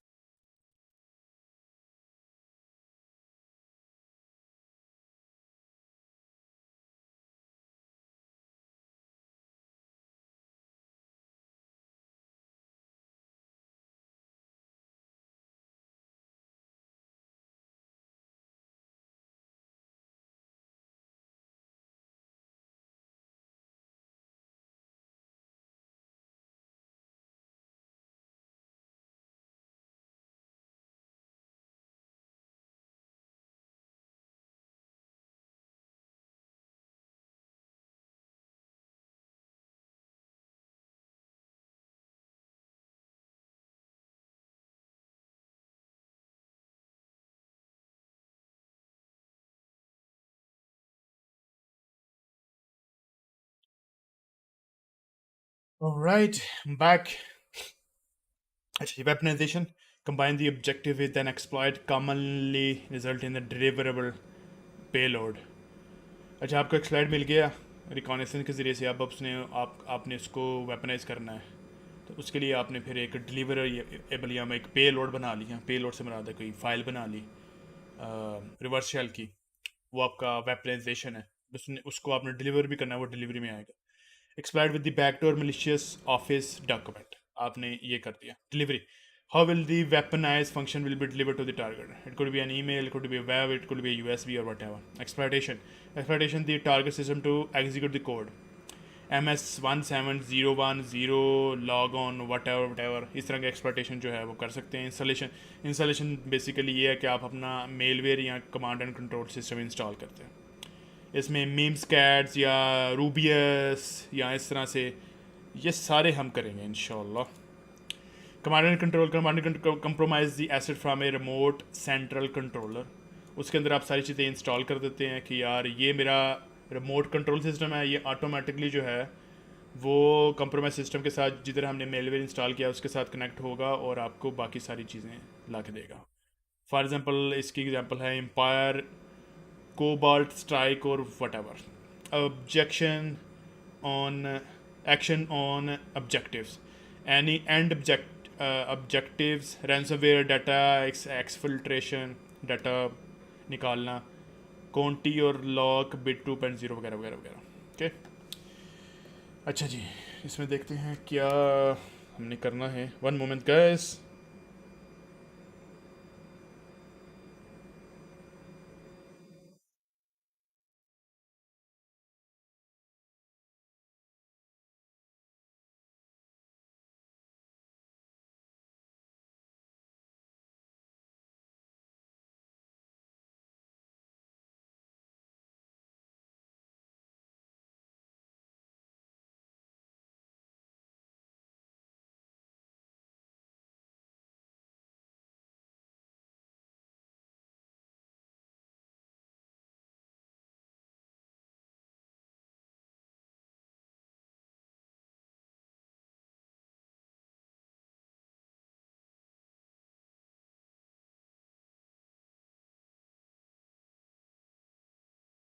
Alright, I'm back. अच्छा, weaponization combine the objective with an exploit commonly result in the deliverable payload. अच्छा, आपको exploit मिल गया रिकॉनेसेंस के ज़रिए से, अब उसने आपने उसको वेपनाइज करना है। तो उसके लिए आपने फिर एक डिलीवरेबल या एक पे लोड बना लिया। पे लोड से मुराद है कोई फाइल बना ली रिवर्स शेल की, वो आपका वेपनाइजेशन है। उसको आपने डिलीवर भी करना है, वो डिलीवरी में आएगा। Expired with the backdoor malicious office document, आपने ये कर दिया delivery. How will the weaponized function will be delivered to the target? It could be an email, it could be a web, it could be a USB or whatever. Exploitation the target system to execute the code, MS17010 log on whatever इस तरह का exploitation जो है वो कर सकते हैं। Installation basically ये है कि आप अपना मेलवेयर या command and control system install करते हैं। इसमें मीम्स कैट्स या रूबियस या इस तरह से ये सारे हम करेंगे इंशाल्लाह। Command and compromise the asset from a remote central controller, उसके अंदर आप सारी चीज़ें इंस्टॉल कर देते हैं कि यार ये मेरा रिमोट कंट्रोल सिस्टम है, ये ऑटोमेटिकली जो है वो कंप्रोमाइज सिस्टम के साथ जिधर हमने मेलवेयर इंस्टॉल किया उसके साथ कनेक्ट होगा और आपको बाकी सारी चीज़ें ला के देगा। फॉर एग्जांपल इसकी एग्जांपल है एम्पायर, कोबाल्ट स्ट्राइक और whatever. Objection on action on objectives. Any end objectives, ransomware data exfiltration, data निकालना, कॉन्टी और लॉक बिट 2.0 वगैरह वगैरह वगैरह। ओके अच्छा जी, इसमें देखते हैं क्या हमने करना है। One moment guys.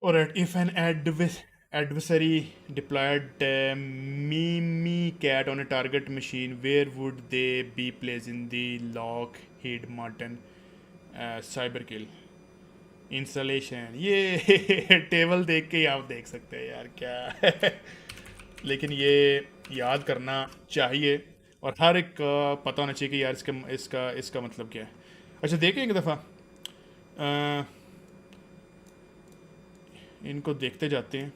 Alright, if an adversary deployed a Mimicat on a target machine, where would they be placed in the Lockheed Martin cyber kill installation? ये टेबल देख के ही आप देख सकते हैं यार क्या है। लेकिन ये याद करना चाहिए और हर एक का पता होना चाहिए कि यार इसका इसका इसका मतलब क्या है। अच्छा देखें एक दफ़ा इनको देखते जाते हैं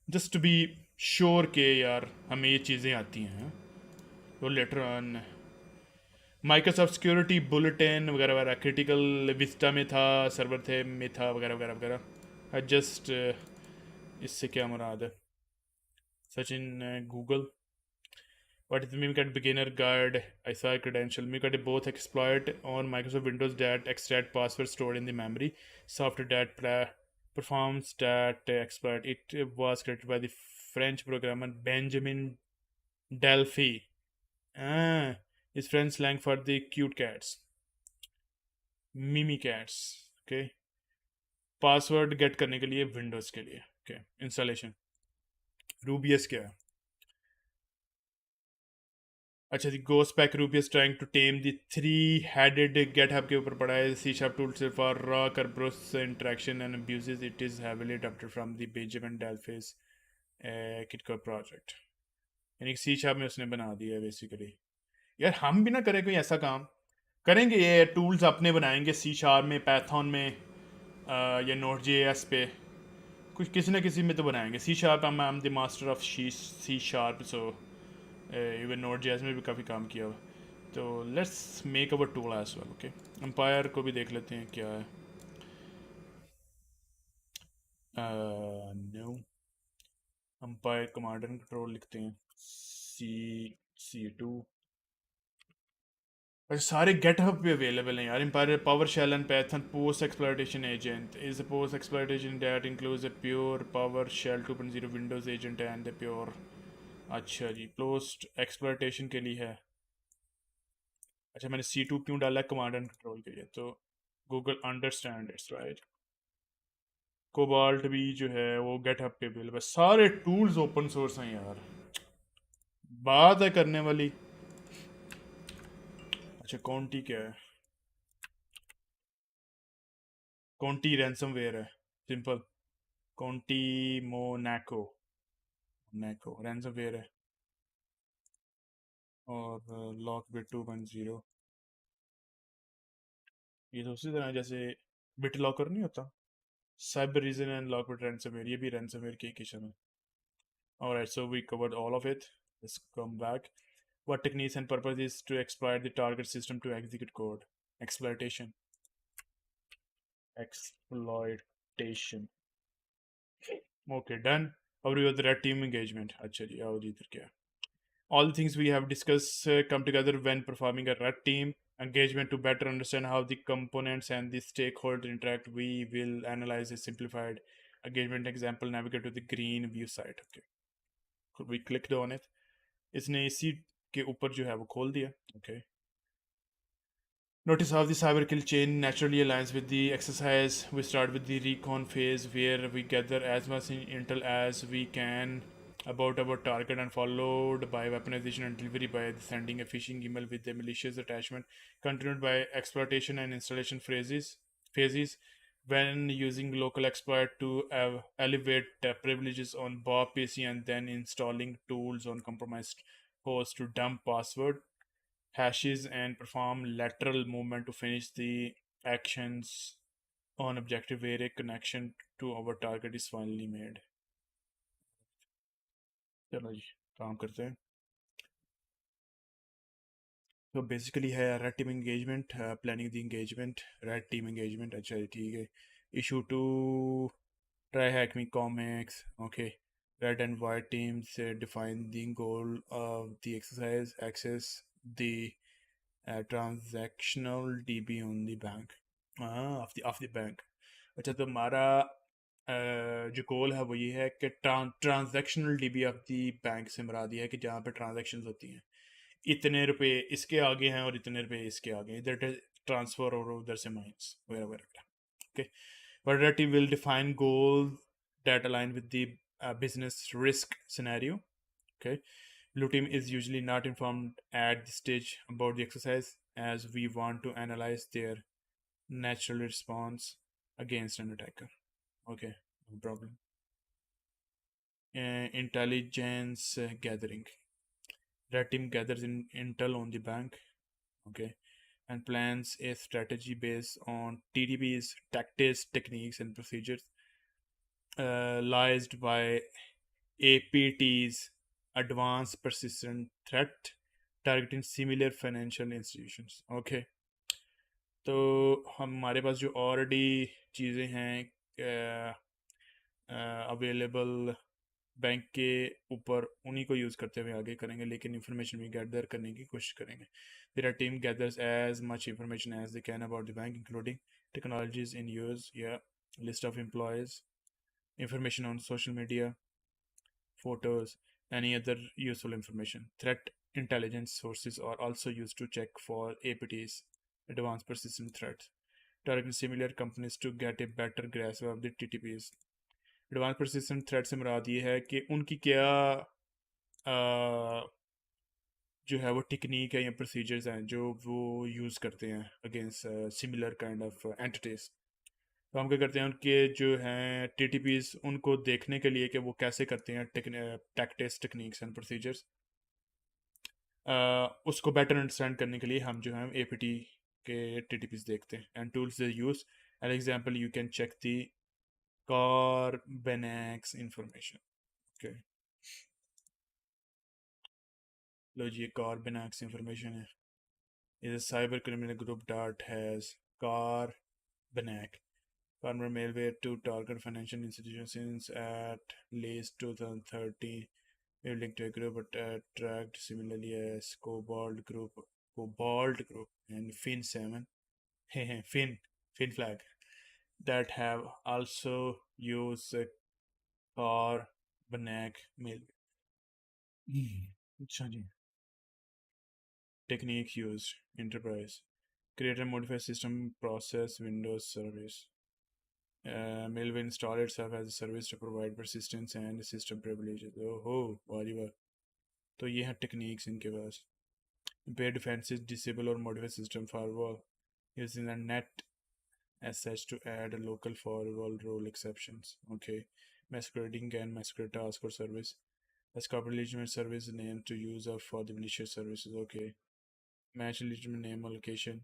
जस्ट टू बी श्योर के यार हमें ये चीज़ें आती हैं। तो later on Microsoft security bulletin वगैरह वगैरह, क्रिटिकल विस्टा में था, सर्वर थे में था वगैरह वगैरह वगैरह। जस्ट इससे क्या मुराद है? सच in Google what is the Mimikatz beginner guide? I saw a credential. Mimikatz both exploit on Microsoft Windows that extract passwords stored in the memory. Software that performs that exploit. It was created by the French programmer Benjamin Delphi. Ah, is French slang for the cute cats. Mimikatz. Okay. Password get करने के लिए Windows के लिए। Okay installation रूबीएस क्या है? अच्छा जी, GhostPack Rubeus trying to tame the three headed GitHub के ऊपर पड़ा है। सी शार्प टूल से for raw Kerberos interaction and abuses. It is heavily adopted from the Benjamin Delpy's किटको प्रोजेक्ट। यानी सी शार्प में उसने बना दिया है बेसिकली। यार हम भी ना करें कोई ऐसा काम, करेंगे ये टूल्स अपने बनाएंगे सी शार्प में, पैथन में या नोट जे एस पे, कुछ किसी ना किसी में तो बनाएंगे। C sharp I am the master of C sharp, so even Node JS एस में भी काफ़ी काम किया हुआ। तो let's make our tool as well. Okay Empire को भी देख लेते हैं क्या है। No Empire command and control लिखते हैं C2। अच्छा सारे गेटहब पे अवेलेबल हैं यार। Empire PowerShell and Python post exploitation agent is a post exploitation that includes a pure PowerShell 2.0 Windows agent and the pure. अच्छा जी, पोस्ट एक्सप्लॉयटेशन के लिए है। अच्छा मैंने C2 क्यों डाला है? कमांड एंड कंट्रोल के लिए। तो Google understand it's right. Cobalt भी जो है वो गेटअप पे अवेलेबल। सारे टूल्स ओपन सोर्स हैं यार। बात है करने वाली। अच्छा कॉन्टी क्या है? कॉन्टी रैंसमवेयर है, सिंपल। कॉन्टी मोनाको, मोनाको रैंसमवेयर है। और लॉक बिट 2.0, ये तो उसी तरह जैसे बिट लॉकर नहीं होता, Cybereason and LockBit ransomware, ये भी रैंसमवेयर की किस्म है। Alright, so we covered all of it. Let's come back. What techniques and purpose is to exploit the target system to execute code? Exploitation. Exploitation. Okay, done. How do you the red team engagement? अच्छा जी, आओ जी इधर क्या है? All the things we have discussed come together when performing a red team engagement to better understand how the components and the stakeholder interact. We will analyze a simplified engagement example. Navigate to the green view site. Okay, we clicked on it. इसने इसी के ऊपर जो है वो खोल दिया. Okay. Notice how the cyber kill chain naturally aligns with the exercise. We start with the recon phase where we gather as much intel as we can about our target and followed by weaponization and delivery by sending a phishing email with a malicious attachment, continued by exploitation and installation phases when using local exploit to elevate privileges on Bob PC and then installing tools on compromised host to dump password hashes and perform lateral movement to finish the actions on objective where a connection to our target is finally made. चलो जी काम करते हैं. तो basically है red team engagement, planning the engagement, red team engagement. अच्छा जी ठीक है. Issue to Try Hack Me comics. Okay. Red and white teams define the goal of the exercise, access the transactional DB on the bank. Of the bank. अच्छा तो हमारा जो गोल है वो ये है कि transactional dB of the bank से मुराद ये है कि जहाँ पे ट्रांजैक्शंस होती हैं, इतने रुपए इसके आगे हैं और इतने रुपए इसके आगे हैं, इधर ट्रांसफर और उधर से माइंस वगैरह वगैरह. Okay. Variety will define goals that align with the business risk scenario. Okay. Blue team is usually not informed at this stage about the exercise as we want to analyze their natural response against an attacker. Okay, no problem. Intelligence gathering. Red team gathers in intel on the bank. Okay, and plans a strategy based on TDP's tactics, techniques, and procedures, liaised by APTs, advanced persistent threat, targeting similar financial institutions. Okay, तो हमारे पास जो already चीज़ें हैं available bank के ऊपर, उन्हीं को use करते हुए आगे करेंगे, लेकिन इंफॉर्मेशन भी गैदर करने की कोशिश करेंगे. Their team gathers as much information as they can about the bank including technologies in use या list of employees, information on social media, photos, any other useful information. Threat intelligence sources are also used to check for APTs, advanced persistent threats, targeting similar companies to get a better grasp of the TTPs. Advance persistent threat से मुराद ये है कि उनकी क्या जो है वो technique है या प्रोसीजर्स हैं जो वो यूज़ करते हैं against similar kind of entities. तो हम क्या करते हैं, उनके जो हैं टीटीपीज उनको देखने के लिए कि वो कैसे करते हैं टैक्टिक्स, टेक्निक्स एंड प्रोसीजर्स, उसको बेटर अंडरस्टैंड करने के लिए हम जो है एपीटी के टीटीपीज देखते हैं and tools they use. An example you can check the Carbenex information. Okay. लो जी, Carbenex information है. is a cyber criminal group that has Carbenex farmer malware to target financial institutions since at least 2013. We linked to a group tracked similarly as Cobalt Group, and Fin7, Fin Flag, that have also used Carbenex malware. अच्छा जी. Technique used enterprise. Create and modify system process Windows service. Mail will install itself as a service to provide persistence and system privileges. Oh, very well. तो ये हैं techniques इनके पास. Impair defenses, disable or modify system firewall using the net as such to add a local firewall rule exceptions. Okay. Masquerading and masquerade task or service. As corporate legitimate service name to user for the malicious services. Okay. Match legitimate name or location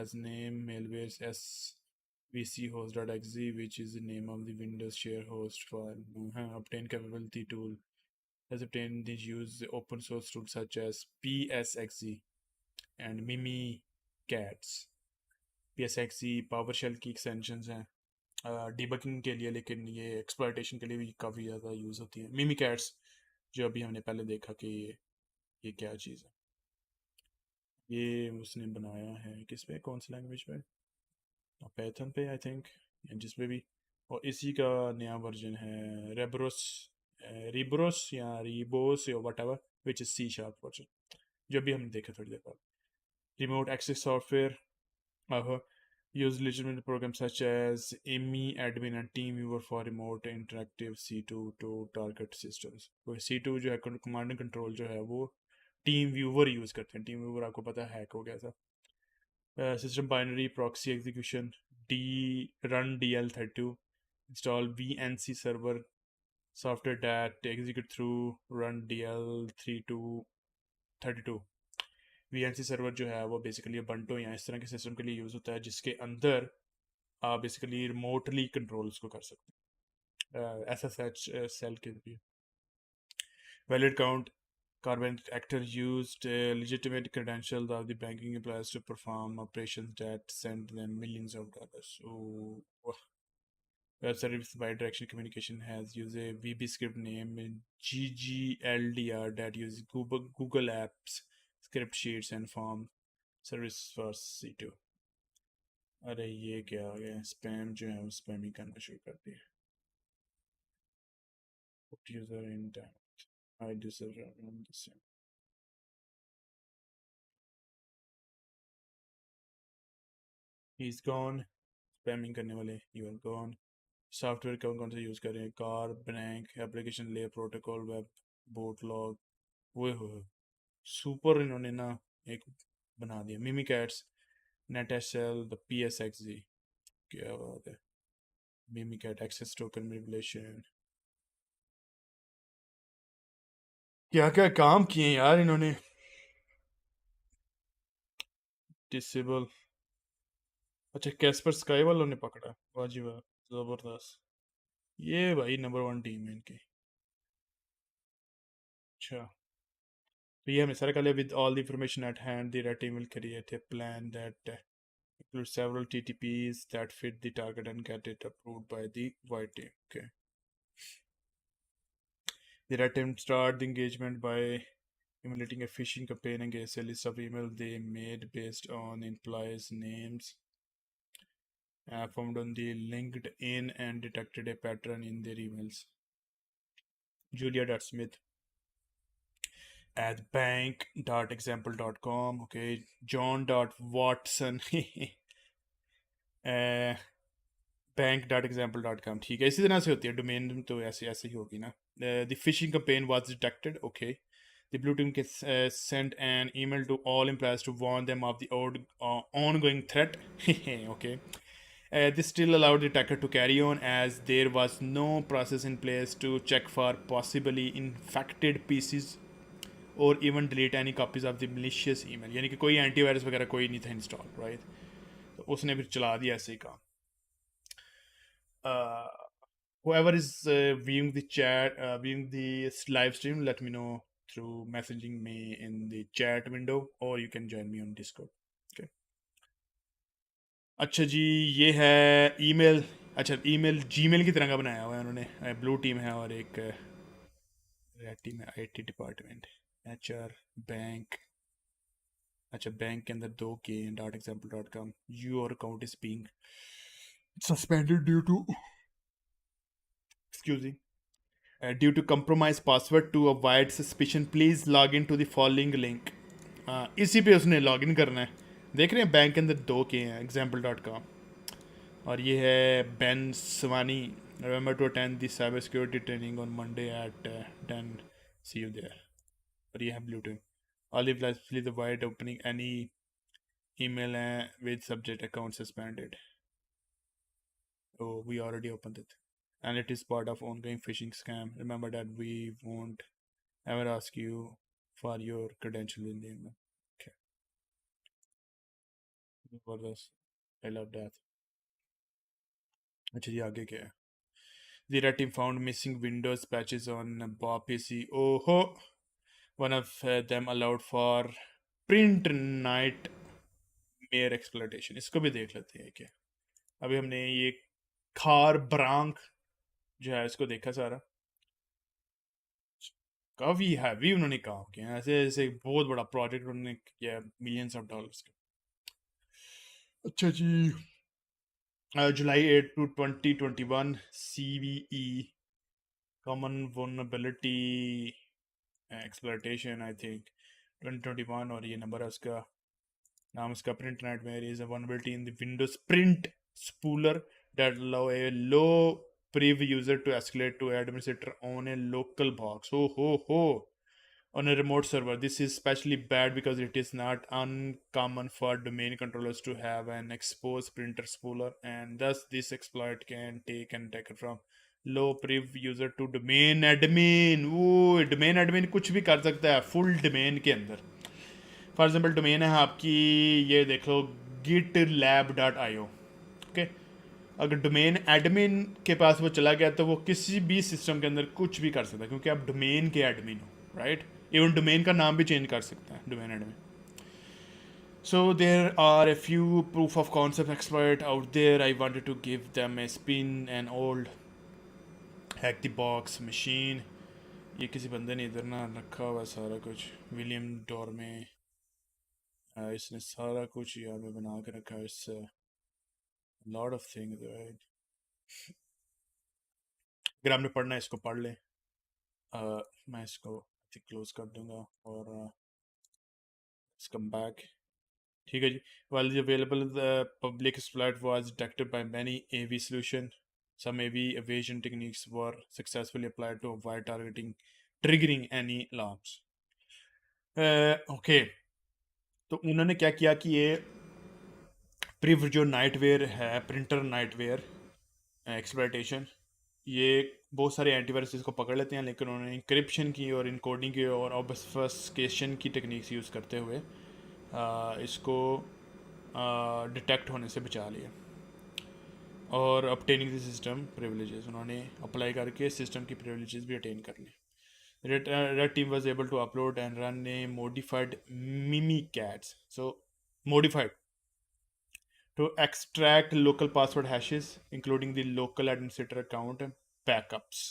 as name mailwares svchost.exe, which is the name of the Windows share host file. Obtain capability tool. Has obtained these use open source tools such as PSXE and Mimi Cats. PSXE PowerShell की extensions हैं debugging के लिए, लेकिन ये exploitation के लिए भी काफ़ी ज़्यादा यूज़ होती हैं. मिमी कैट्स जो अभी हमने पहले देखा कि ये क्या चीज़ है. ये उसने बनाया है किस पे, कौन सी लैंग्वेज पे, पैथन पे आई थिंक, जिस पे भी. और इसी का नया वर्जन है रेबरोस, रिब्रोस या रिबोस या whatever, which is C sharp version, जो भी हमने देखा थोड़ी देर बाद. Remote access software use legitimate programs such as IMI admin and TeamViewer for remote interactive C2 to target systems. C2 जो है कमांड एंड कंट्रोल जो है वो टीम व्यूवर यूज़ करते हैं. टीम व्यूवर आपको पता है हैक हो गया था. System binary proxy execution D run DL32 install VNC server software that execute through run DL32. VNC server जो है वो बेसिकली बंटो या इस तरह के सिस्टम के लिए यूज़ होता है जिसके अंदर आप बेसिकली रिमोटली कंट्रोल उसको कर सकते हैं. SSH सेल के लिए. Valid count carbon actor used legitimate credentials of the banking employees to perform operations that sent them millions of dollars. So, web service bidirectional communication has used a VB script named GGLDR that uses Google Apps, script sheets, and form service for C2. अरे ये क्या आ गया, spam जो है वो spam ही करना शुरू कर दिया. Put user in time. I deserve on the same. He's gone. Spamming करने वाले you are gone. सॉफ्टवेयर कौन कौन से यूज़ करें, car bank application layer protocol web boat log. वो हो सुपर इन्होंने ना एक बना दिया. मिमी cats net S L the PSXZ. क्या बात है. मिमी कैट एक्सेस टोकन मैनिपुलेशन. क्या क्या काम किए यार इन्होंने. डिसेबल. अच्छा कैस्पर स्काई वालों ने पकड़ा. वाह जी वाह, जबरदस्त. ये भाई नंबर 1 टीम है इनकी. अच्छा तो ये हमें सारा कल with all the information at hand the red team will create a plan that includes several TTPs that fit the target and get it approved by the white team. Okay. The red team start the engagement by emulating a phishing campaign against a list of emails they made based on employees' names found on the LinkedIn and detected a pattern in their emails. Julia.Smith at bank.example.com. Okay. John.Watson. bank.example.com. ठीक है, इसी तरह से होती है. Domain तो ऐसे ऐसे ही होगी ना. The phishing campaign was detected. Okay. The blue team sent an email to all employees to warn them of the ongoing threat. Okay. This still allowed the attacker to carry on as there was no process in place to check for possibly infected PCs or even delete any copies of the malicious email. यानी कि कोई antivirus वगैरह कोई नहीं था install, right. तो उसने फिर चला दिया ऐसे ही काम. Whoever is viewing the chat, viewing the live stream, let me know through messaging me in the chat window, or you can join me on Discord. Okay. अच्छा जी, ये है ईमेल. अच्छा ईमेल जीमेल की तरह का बनाया हुआ है उन्होंने. ब्लू टीम है और एक रेड टीम है. IT department, HR, bank. अच्छा बैंक के अंदर 2k.example.com. Your account is being suspended due to excuse me due to compromised password to avoid suspicion. Please log in to the following link. इसी पे उसने log in करना है. देख रहे हैं बैंक के अंदर 2k हैं example.com. और ये है Ben Savani. Remember to attend the cyber security training on Monday at 10. See you there. और ये है blue tick. Olive lastly the white opening any email with subject account suspended. Oh, we already opened it. And it is part of ongoing phishing scam. Remember that we won't ever ask you for your credentials in the email. Okay. For this, I love that. अच्छा जी आगे क्या है? The red team found missing Windows patches on Bob PC. Oh ho! One of them allowed for print nightmare exploitation. इसको भी देख लेते हैं क्या. अभी हमने ये खार ब्रांक जो है इसको देखा सारा. काफ़ी हैवी उन्होंने काम किया. ऐसे ऐसे एक बहुत बड़ा प्रोजेक्ट उन्होंने किया, मिलियंस ऑफ डॉलर्स का. अच्छा जी. जुलाई 8 to 2021 CVE common vulnerability exploitation I think 2021. और ये नंबर है उसका. नाम उसका print nightmare is a vulnerability in the Windows print spooler that allow a low priv user to escalate to administrator on a local box. Ho ho ho. On a remote server. This is especially bad because it is not uncommon for domain controllers to have an exposed printer spooler, and thus this exploit can take an attacker from low priv user to domain admin. वो domain admin कुछ भी कर सकता है full domain के अंदर. For example domain है आपकी, ये देख लो gitlab.io. ओके. अगर डोमेन एडमिन के पास वो चला गया तो वो किसी भी सिस्टम के अंदर कुछ भी कर सकता है क्योंकि आप डोमेन के एडमिन हो, राइट. इवन डोमेन का नाम भी चेंज कर सकता है domain admin. So there are a few proof of concept exploit out there. I wanted to give them a spin. An old hack the box machine. ये किसी बंदे ने इधर ना रखा हुआ सारा कुछ विलियम डोर में. इसने सारा कुछ यहाँ पे बना के रखा है. इस लॉट ऑफ थिंग्स, राइट. अगर आपने पढ़ना है इसको पढ़ लें. मैं इसको क्लोज कर दूंगा और कम बैक. ठीक है जी. While the available the public exploit was detected by many AV solution, some AV evasion techniques were successfully applied to avoid triggering any alarms. Okay. तो उन्होंने क्या किया कि ये प्रिव जो नाइटवेयर है, प्रिंटर नाइटवेयर एक्सप्लॉइटेशन, ये बहुत सारे एंटीवायरस इसको पकड़ लेते हैं, लेकिन उन्होंने इंक्रिप्शन की और इनकोडिंग की और ऑब्फस्केशन की टेक्निक्स यूज़ करते हुए इसको डिटेक्ट होने से बचा लिया. और अपटेनिंग द सिस्टम प्रिविलेजेस उन्होंने अप्लाई करके सिस्टम की प्रिविलेजेस भी अटेन कर ली. Red team was able to upload and run a modified Mimikatz. So modified to extract local password hashes, including the local administrator account backups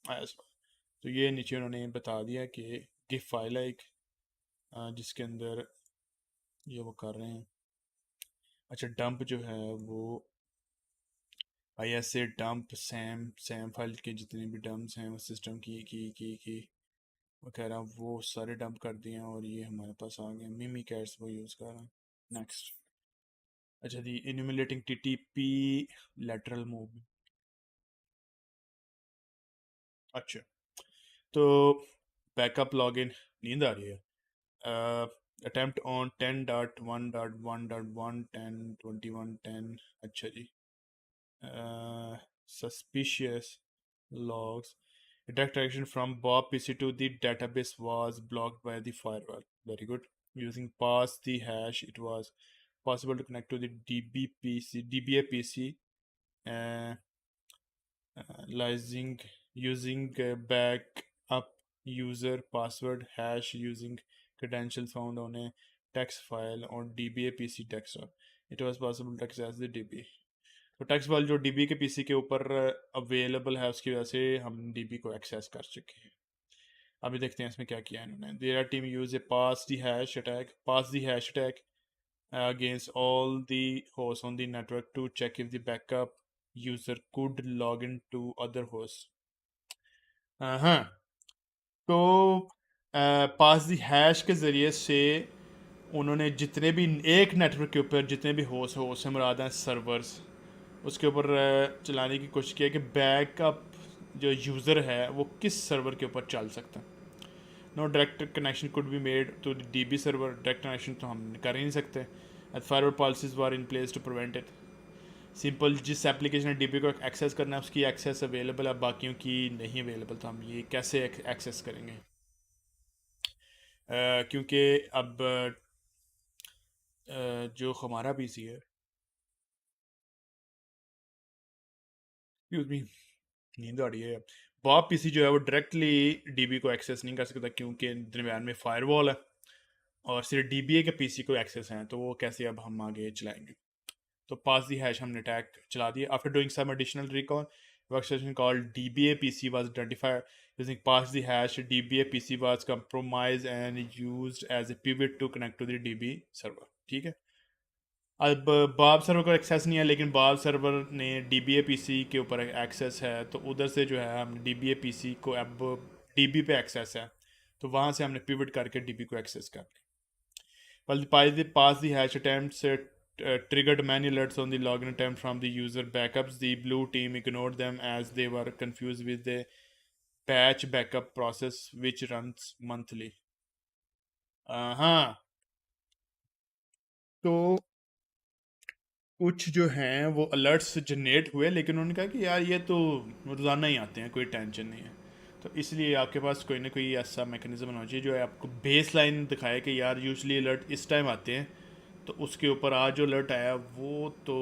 as well. तो ये नीचे उन्होंने बता दिया कि गिफ फाइल है एक जिसके अंदर ये वो कर रहे हैं. अच्छा, डंप जो है वो भाई ऐसे डंप सैम फाइल के जितने भी डंप्स हैं वो सिस्टम की वो कह रहा वो सारे डंप कर दिए हैं और ये हमारे पास आ गए. मिमी कैट्स वो यूज़ कर रहा है. नेक्स्ट. अच्छा दी इन्यूमुलेटिंग टीटीपी लेटरल मूव. अच्छा, तो बैकअप लॉगिन नींद आ रही है. Attempt on 10.1.1.1 10 21 10. अच्छा जी. Suspicious logs. Direct connection from Bob PC to the database was blocked by the firewall. Very good. Using pass the hash, it was possible to connect to the DBA PC, uh, using backup user password hash using credentials found on a text file on DBA PC desktop. It was possible to access the DB. तो text file जो dB के PC के ऊपर available है उसकी वजह से हम डीबी को एक्सेस कर चुके हैं. अभी देखते हैं इसमें क्या किया इन्होंने. Their team use A pass the hash attack against all the hosts on the network to check if the backup user could log into other hosts. हाँ, तो पास दी हैश के ज़रिए से उन्होंने जितने भी एक नेटवर्क के ऊपर जितने भी होस्ट से मुराद हैं सर्वर्स, उसके ऊपर चलाने की कोशिश की है कि बैकअप जो यूज़र है वो किस सर्वर के ऊपर चल सकता है. No direct connection could be made to the DB server, direct connection तो हम कर ही नहीं सकते, as firewall policies were in place to prevent it. Simple जिस एप्लीकेशन ने DB को एक्सेस करना है उसकी एक्सेस अवेलेबल है, बाकियों की नहीं अवेलेबल, तो हम ये कैसे एक्सेस करेंगे? क्योंकि अब जो हमारा PC है, एक्सक्यूज मी, नींद आ रही है। बॉब PC जो है वो डायरेक्टली DB को एक्सेस नहीं कर सकता क्योंकि दरम्यान में फायरवॉल है, और सिर्फ DBA के PC को एक्सेस हैं, तो वो कैसे अब हम आगे चलाएंगे? तो पास दी हैश हमने अटैक चला दिया। After doing some additional recon, workstation called DBA PC was identified using pass the hash. DBA PC was compromised and used as a pivot to connect to the DB server। ठीक है, अब बाब server को access नहीं है, लेकिन बाब server ने DBA PC के ऊपर एक्सेस है, तो उधर से जो है हम DBA PC को अब DB पे एक्सेस है, तो वहाँ से हमने पिवट करके DB को एक्सेस कर लिया। While the pass the hash attempts triggered many alerts on the login attempt from the user backups, the blue team ignored them as they were confused with the patch backup process which runs monthly। हाँ, तो कुछ जो हैं वो alerts generate हुए, लेकिन उन्होंने कहा कि यार ये तो रोज़ाना ही आते हैं, कोई टेंशन नहीं है। तो इसलिए आपके पास कोई ना कोई ऐसा मैकेनिज्म होना चाहिए जो है आपको बेस लाइन दिखाए कि यार यूजली अलर्ट इस टाइम आते हैं, तो उसके ऊपर आज जो अलर्ट आया वो तो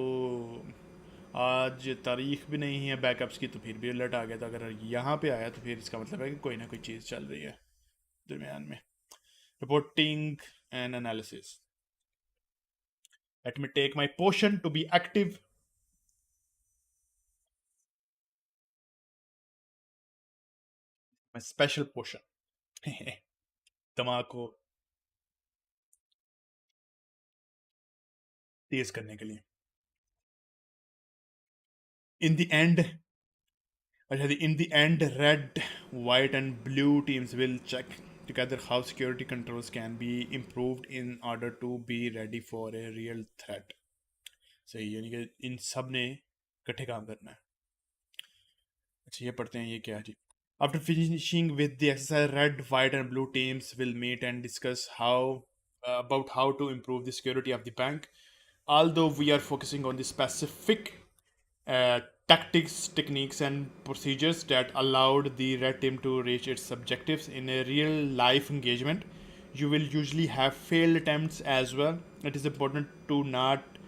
आज तारीख भी नहीं है बैकअप्स की, तो फिर भी अलर्ट आ गया, तो अगर यहाँ पे आया तो फिर इसका मतलब है कि कोई ना कोई चीज़ चल रही है दरमियान में। Reporting and analysis. Let me take my potion to be active. My special potion दिमाग को तेज करने के लिए। इन द एंड, अच्छा, in the end, red, white, and blue teams will check together how security controls can be improved in order to be ready for a real threat। सही, यानी कि इन सब ने इकट्ठे काम करना है। अच्छा, ये पढ़ते हैं ये क्या है जी। After finishing with the exercise, red, white, and blue teams will meet and discuss about how to improve the security of the bank. Although we are focusing on the specific uh, tactics, techniques, and procedures that allowed the red team to reach its objectives in a real life engagement, you will usually have failed attempts as well. It is important to note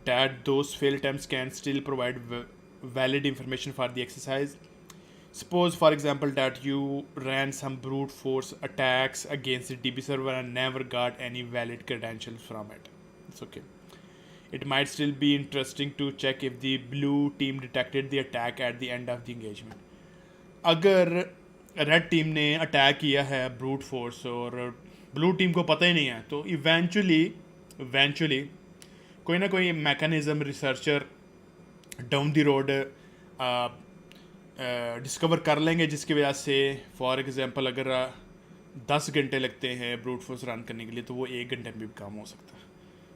that those failed attempts can still provide valid information for the exercise. Suppose, for example, that you ran some brute force attacks against the DB server and never got any valid credentials from it. It's okay. It might still be interesting to check if the blue team detected the attack at the end of the engagement. अगर red team ने attack किया है brute force और blue team को पता ही नहीं है, तो इवेंचुअली कोई ना कोई mechanism researcher down the road discover कर लेंगे, जिसकी वजह से फॉर एग्जांपल अगर 10 घंटे लगते हैं ब्रूट फोर्स रन करने के लिए, तो वो 1 घंटे में भी काम हो सकता है।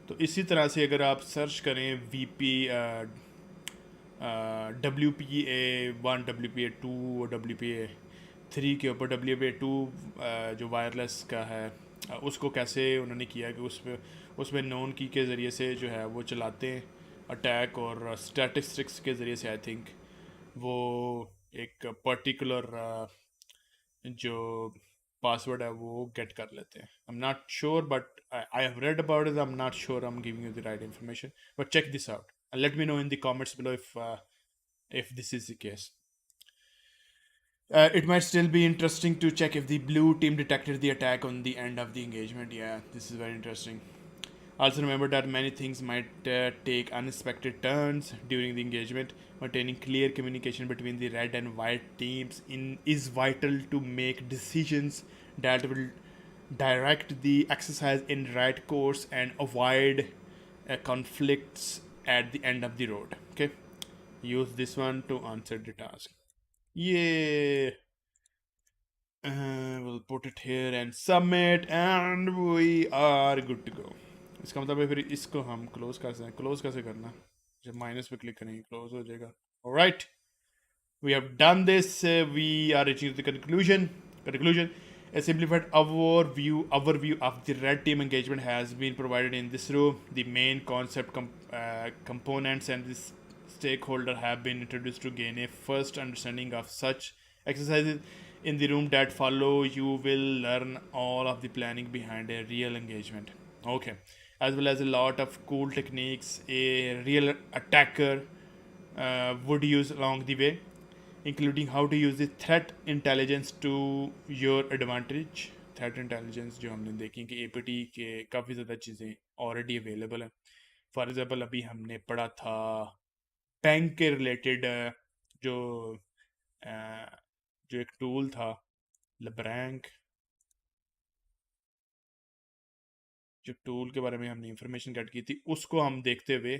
तो इसी तरह से अगर आप सर्च करें WPA1, WPA2 और WPA3 के ऊपर, WPA2 जो वायरलेस का है, उसको कैसे उन्होंने किया कि उसमें नोन की के ज़रिए से जो है वो चलाते हैं अटैक, और स्टैटिस्टिक्स के ज़रिए से आई थिंक वो एक पर्टिकुलर जो पासवर्ड है वो गेट कर लेते हैं। I am not sure, but I have read about it। I'm not sure I'm giving you the right information, but check this out and let me know in the comments below if this is the case. It might still be interesting to check if the blue team detected the attack on the end of the engagement. Yeah, this is very interesting. Also remember that many things might take unexpected turns during the engagement. Maintaining clear communication between the red and white teams is vital to make decisions that will direct the exercise in right course and avoid conflicts at the end of the road. Okay, use this one to answer the task. Yeah. We'll put it here and submit and we are good to go। इसका मतलब है फिर इसको हम close कैसे करना, जब minus पे क्लिक करेंगे क्लोज हो जाएगा। Alright, we have done this। We are reaching the conclusion। A simplified overview of the red team engagement has been provided in this room. The main concept components and the stakeholder have been introduced to gain a first understanding of such exercises. In the room that follow, you will learn all of the planning behind a real engagement. Okay, as well as a lot of cool techniques a real attacker would use along the way, including how to use the threat intelligence to your advantage. Threat intelligence जो हमने देखी कि APT के काफ़ी ज़्यादा चीज़ें already available हैं. For example अभी हमने पढ़ा था बैंक के रिलेटेड जो जो एक टूल था लब्रैंक, जो टूल के बारे में हमने इंफॉर्मेशन गेट की थी, उसको हम देखते हुए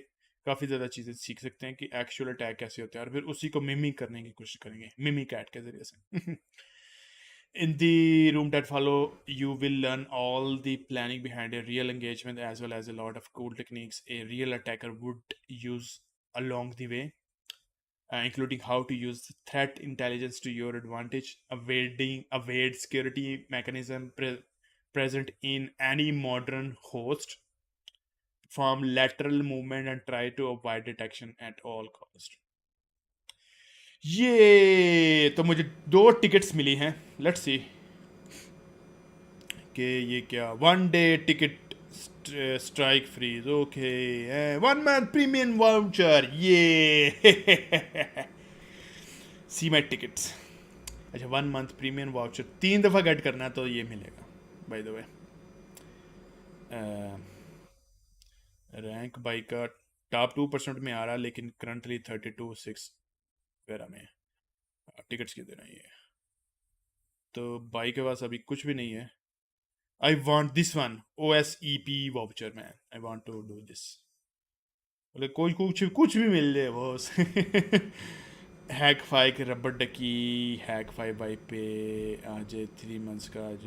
काफ़ी ज़्यादा चीज़ें सीख सकते हैं कि एक्चुअल अटैक कैसे होते हैं और फिर उसी को मिमिक करने की कोशिश करेंगे मिमिक ऐट के ज़रिए से. In the room that follow, you will learn all the planning behind a real engagement as well as a lot of cool techniques a real attacker would use along the way, including how to use threat intelligence to your advantage, evade security mechanism present in any modern host, perform lateral movement and try to avoid detection at all cost. ये तो मुझे 2 tickets मिली हैं. Let's see कि ये क्या. 1 day ticket strike freeze. Okay. 1 month premium voucher. ये see माई tickets. अच्छा, 1 month premium voucher 3 दफ़ा गेट करना है तो ये मिलेगा. Bye the way rank by का टॉप 2% में आ रहा है, लेकिन करंटली 32.6 वगैरह में टिकट्स कितने हैं ये. तो बाई के पास अभी कुछ भी नहीं है. I want this one. OSEP voucher, man. I want to do this. बोले कोई कुछ भी मिल जाए बॉस. हैक फाई के रबर डकी हैक फाई बाई पे आज 3 मंथ्स का आज.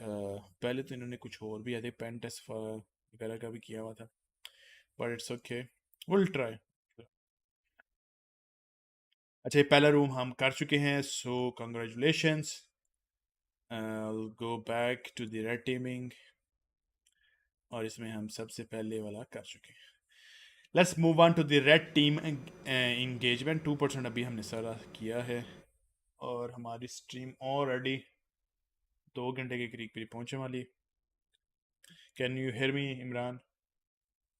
पहले तो इन्होंने कुछ और भी आते पेन टेस्ट वगैरह का भी किया हुआ था, but it's okay, will try. अच्छा, ये पहला रूम हम कर चुके हैं, so congratulations. Go back to the red teaming और इसमें हम सबसे पहले वाला कर चुके हैं. Let's move on to the red team engagement. 2% अभी हमने सारा किया है और हमारी स्ट्रीम ऑलरेडी 2 घंटे के करीब पहुंचने वाली. Can you hear me Imran?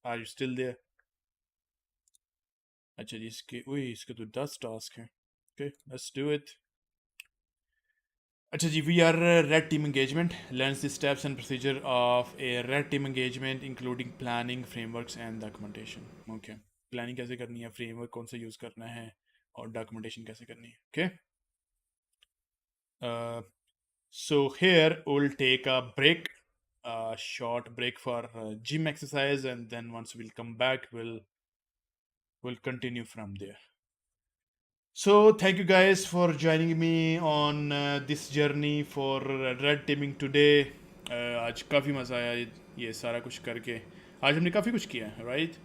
Are you still there? अच्छा जी, इसके तो 10 टास्क हैं. Okay, let's do it. अच्छा जी, we are red team engagement. Learns the steps and procedure of a red team engagement including planning, frameworks and documentation. Okay, planning कैसे करनी है, फ्रेमवर्क कौन सा यूज़ करना है और डॉक्यूमेंटेशन कैसे करनी है. Okay, so here we'll take a break, a short break for gym exercise, and then once we'll come back we'll continue from there. So thank you guys for joining me on this journey for red teaming today. आज काफ़ी मज़ा आया ये सारा कुछ करके. आज हमने काफ़ी कुछ किया है, right?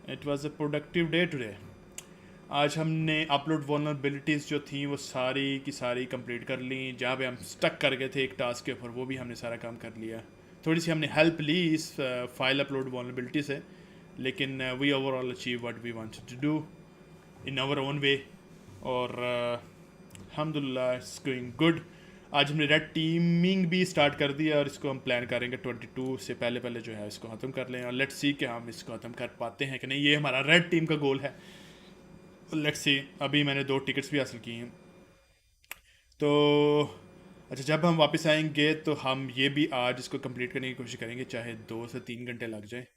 It was a productive day today. आज हमने अपलोड वल्नरेबिलिटीज़ जो थी वो सारी की सारी कंप्लीट कर ली. जहाँ पे हम स्टक कर गए थे एक टास्क के ऊपर, वो भी हमने सारा काम कर लिया. थोड़ी सी हमने हेल्प ली इस फाइल अपलोड वल्नरेबिलिटी से, लेकिन we overall achieve what we wanted to do in our own way. और अल्हम्दुलिल्लाह इट्स गोइंग गुड. आज हमने रेड टीमिंग भी स्टार्ट कर दिया और इसको हम प्लान करेंगे 22 से पहले पहले जो है इसको ख़त्म कर लें. और लेट्स सी कि हम इसको ख़त्म कर पाते हैं कि नहीं. ये हमारा रेड टीम का गोल है. Let's see. अभी मैंने 2 टिकट्स भी हासिल किए हैं. तो अच्छा, जब हम वापस आएंगे तो हम ये भी आज इसको कंप्लीट करने की कोशिश करेंगे, चाहे 2 से 3 घंटे लग जाए.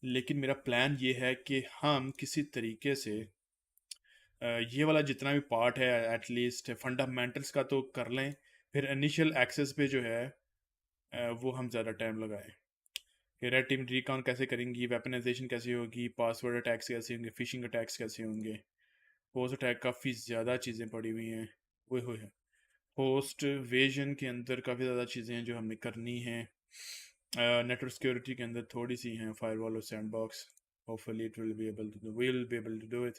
लेकिन मेरा प्लान ये है कि हम किसी तरीके से ये वाला जितना भी पार्ट है एटलीस्ट फंडामेंटल्स का तो कर लें, फिर इनिशियल एक्सेस पे जो है वो हम ज़्यादा टाइम लगाएं. कि रेड टीम रिकॉन कैसे करेंगी, वेपनाइजेशन कैसे होगी, पासवर्ड अटैक्स कैसे होंगे, फिशिंग अटैक्स कैसे होंगे, होस्ट अटैक काफ़ी ज़्यादा चीज़ें पड़ी हुई हैं. वो हो है होस्ट वेजन के अंदर काफ़ी ज़्यादा चीज़ें हैं जो हमने करनी हैं. नेटवर्क सिक्योरिटी के अंदर थोड़ी सी हैं, फायरवॉल और sandbox. Hopefully it will be able to do it.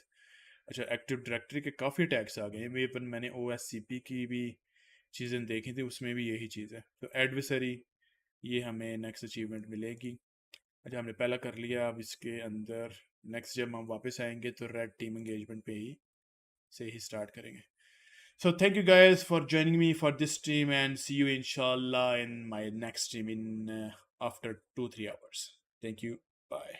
अच्छा, एक्टिव डायरेक्टरी के काफ़ी टैग्स आ गए हैं। इवन मैंने ओ एस सी पी की भी चीज़ें देखी थी, उसमें भी यही चीज़ है। तो एडवर्सरी, ये हमें नेक्स्ट अचीवमेंट मिलेगी। अच्छा, हमने पहला कर लिया। अब इसके अंदर नेक्स्ट जब हम वापस आएंगे तो रेड टीम एंगेजमेंट पे ही से ही स्टार्ट करेंगे। So thank you guys for joining me for this stream, and see you inshallah in my next stream in after 2-3 hours. Thank you. Bye.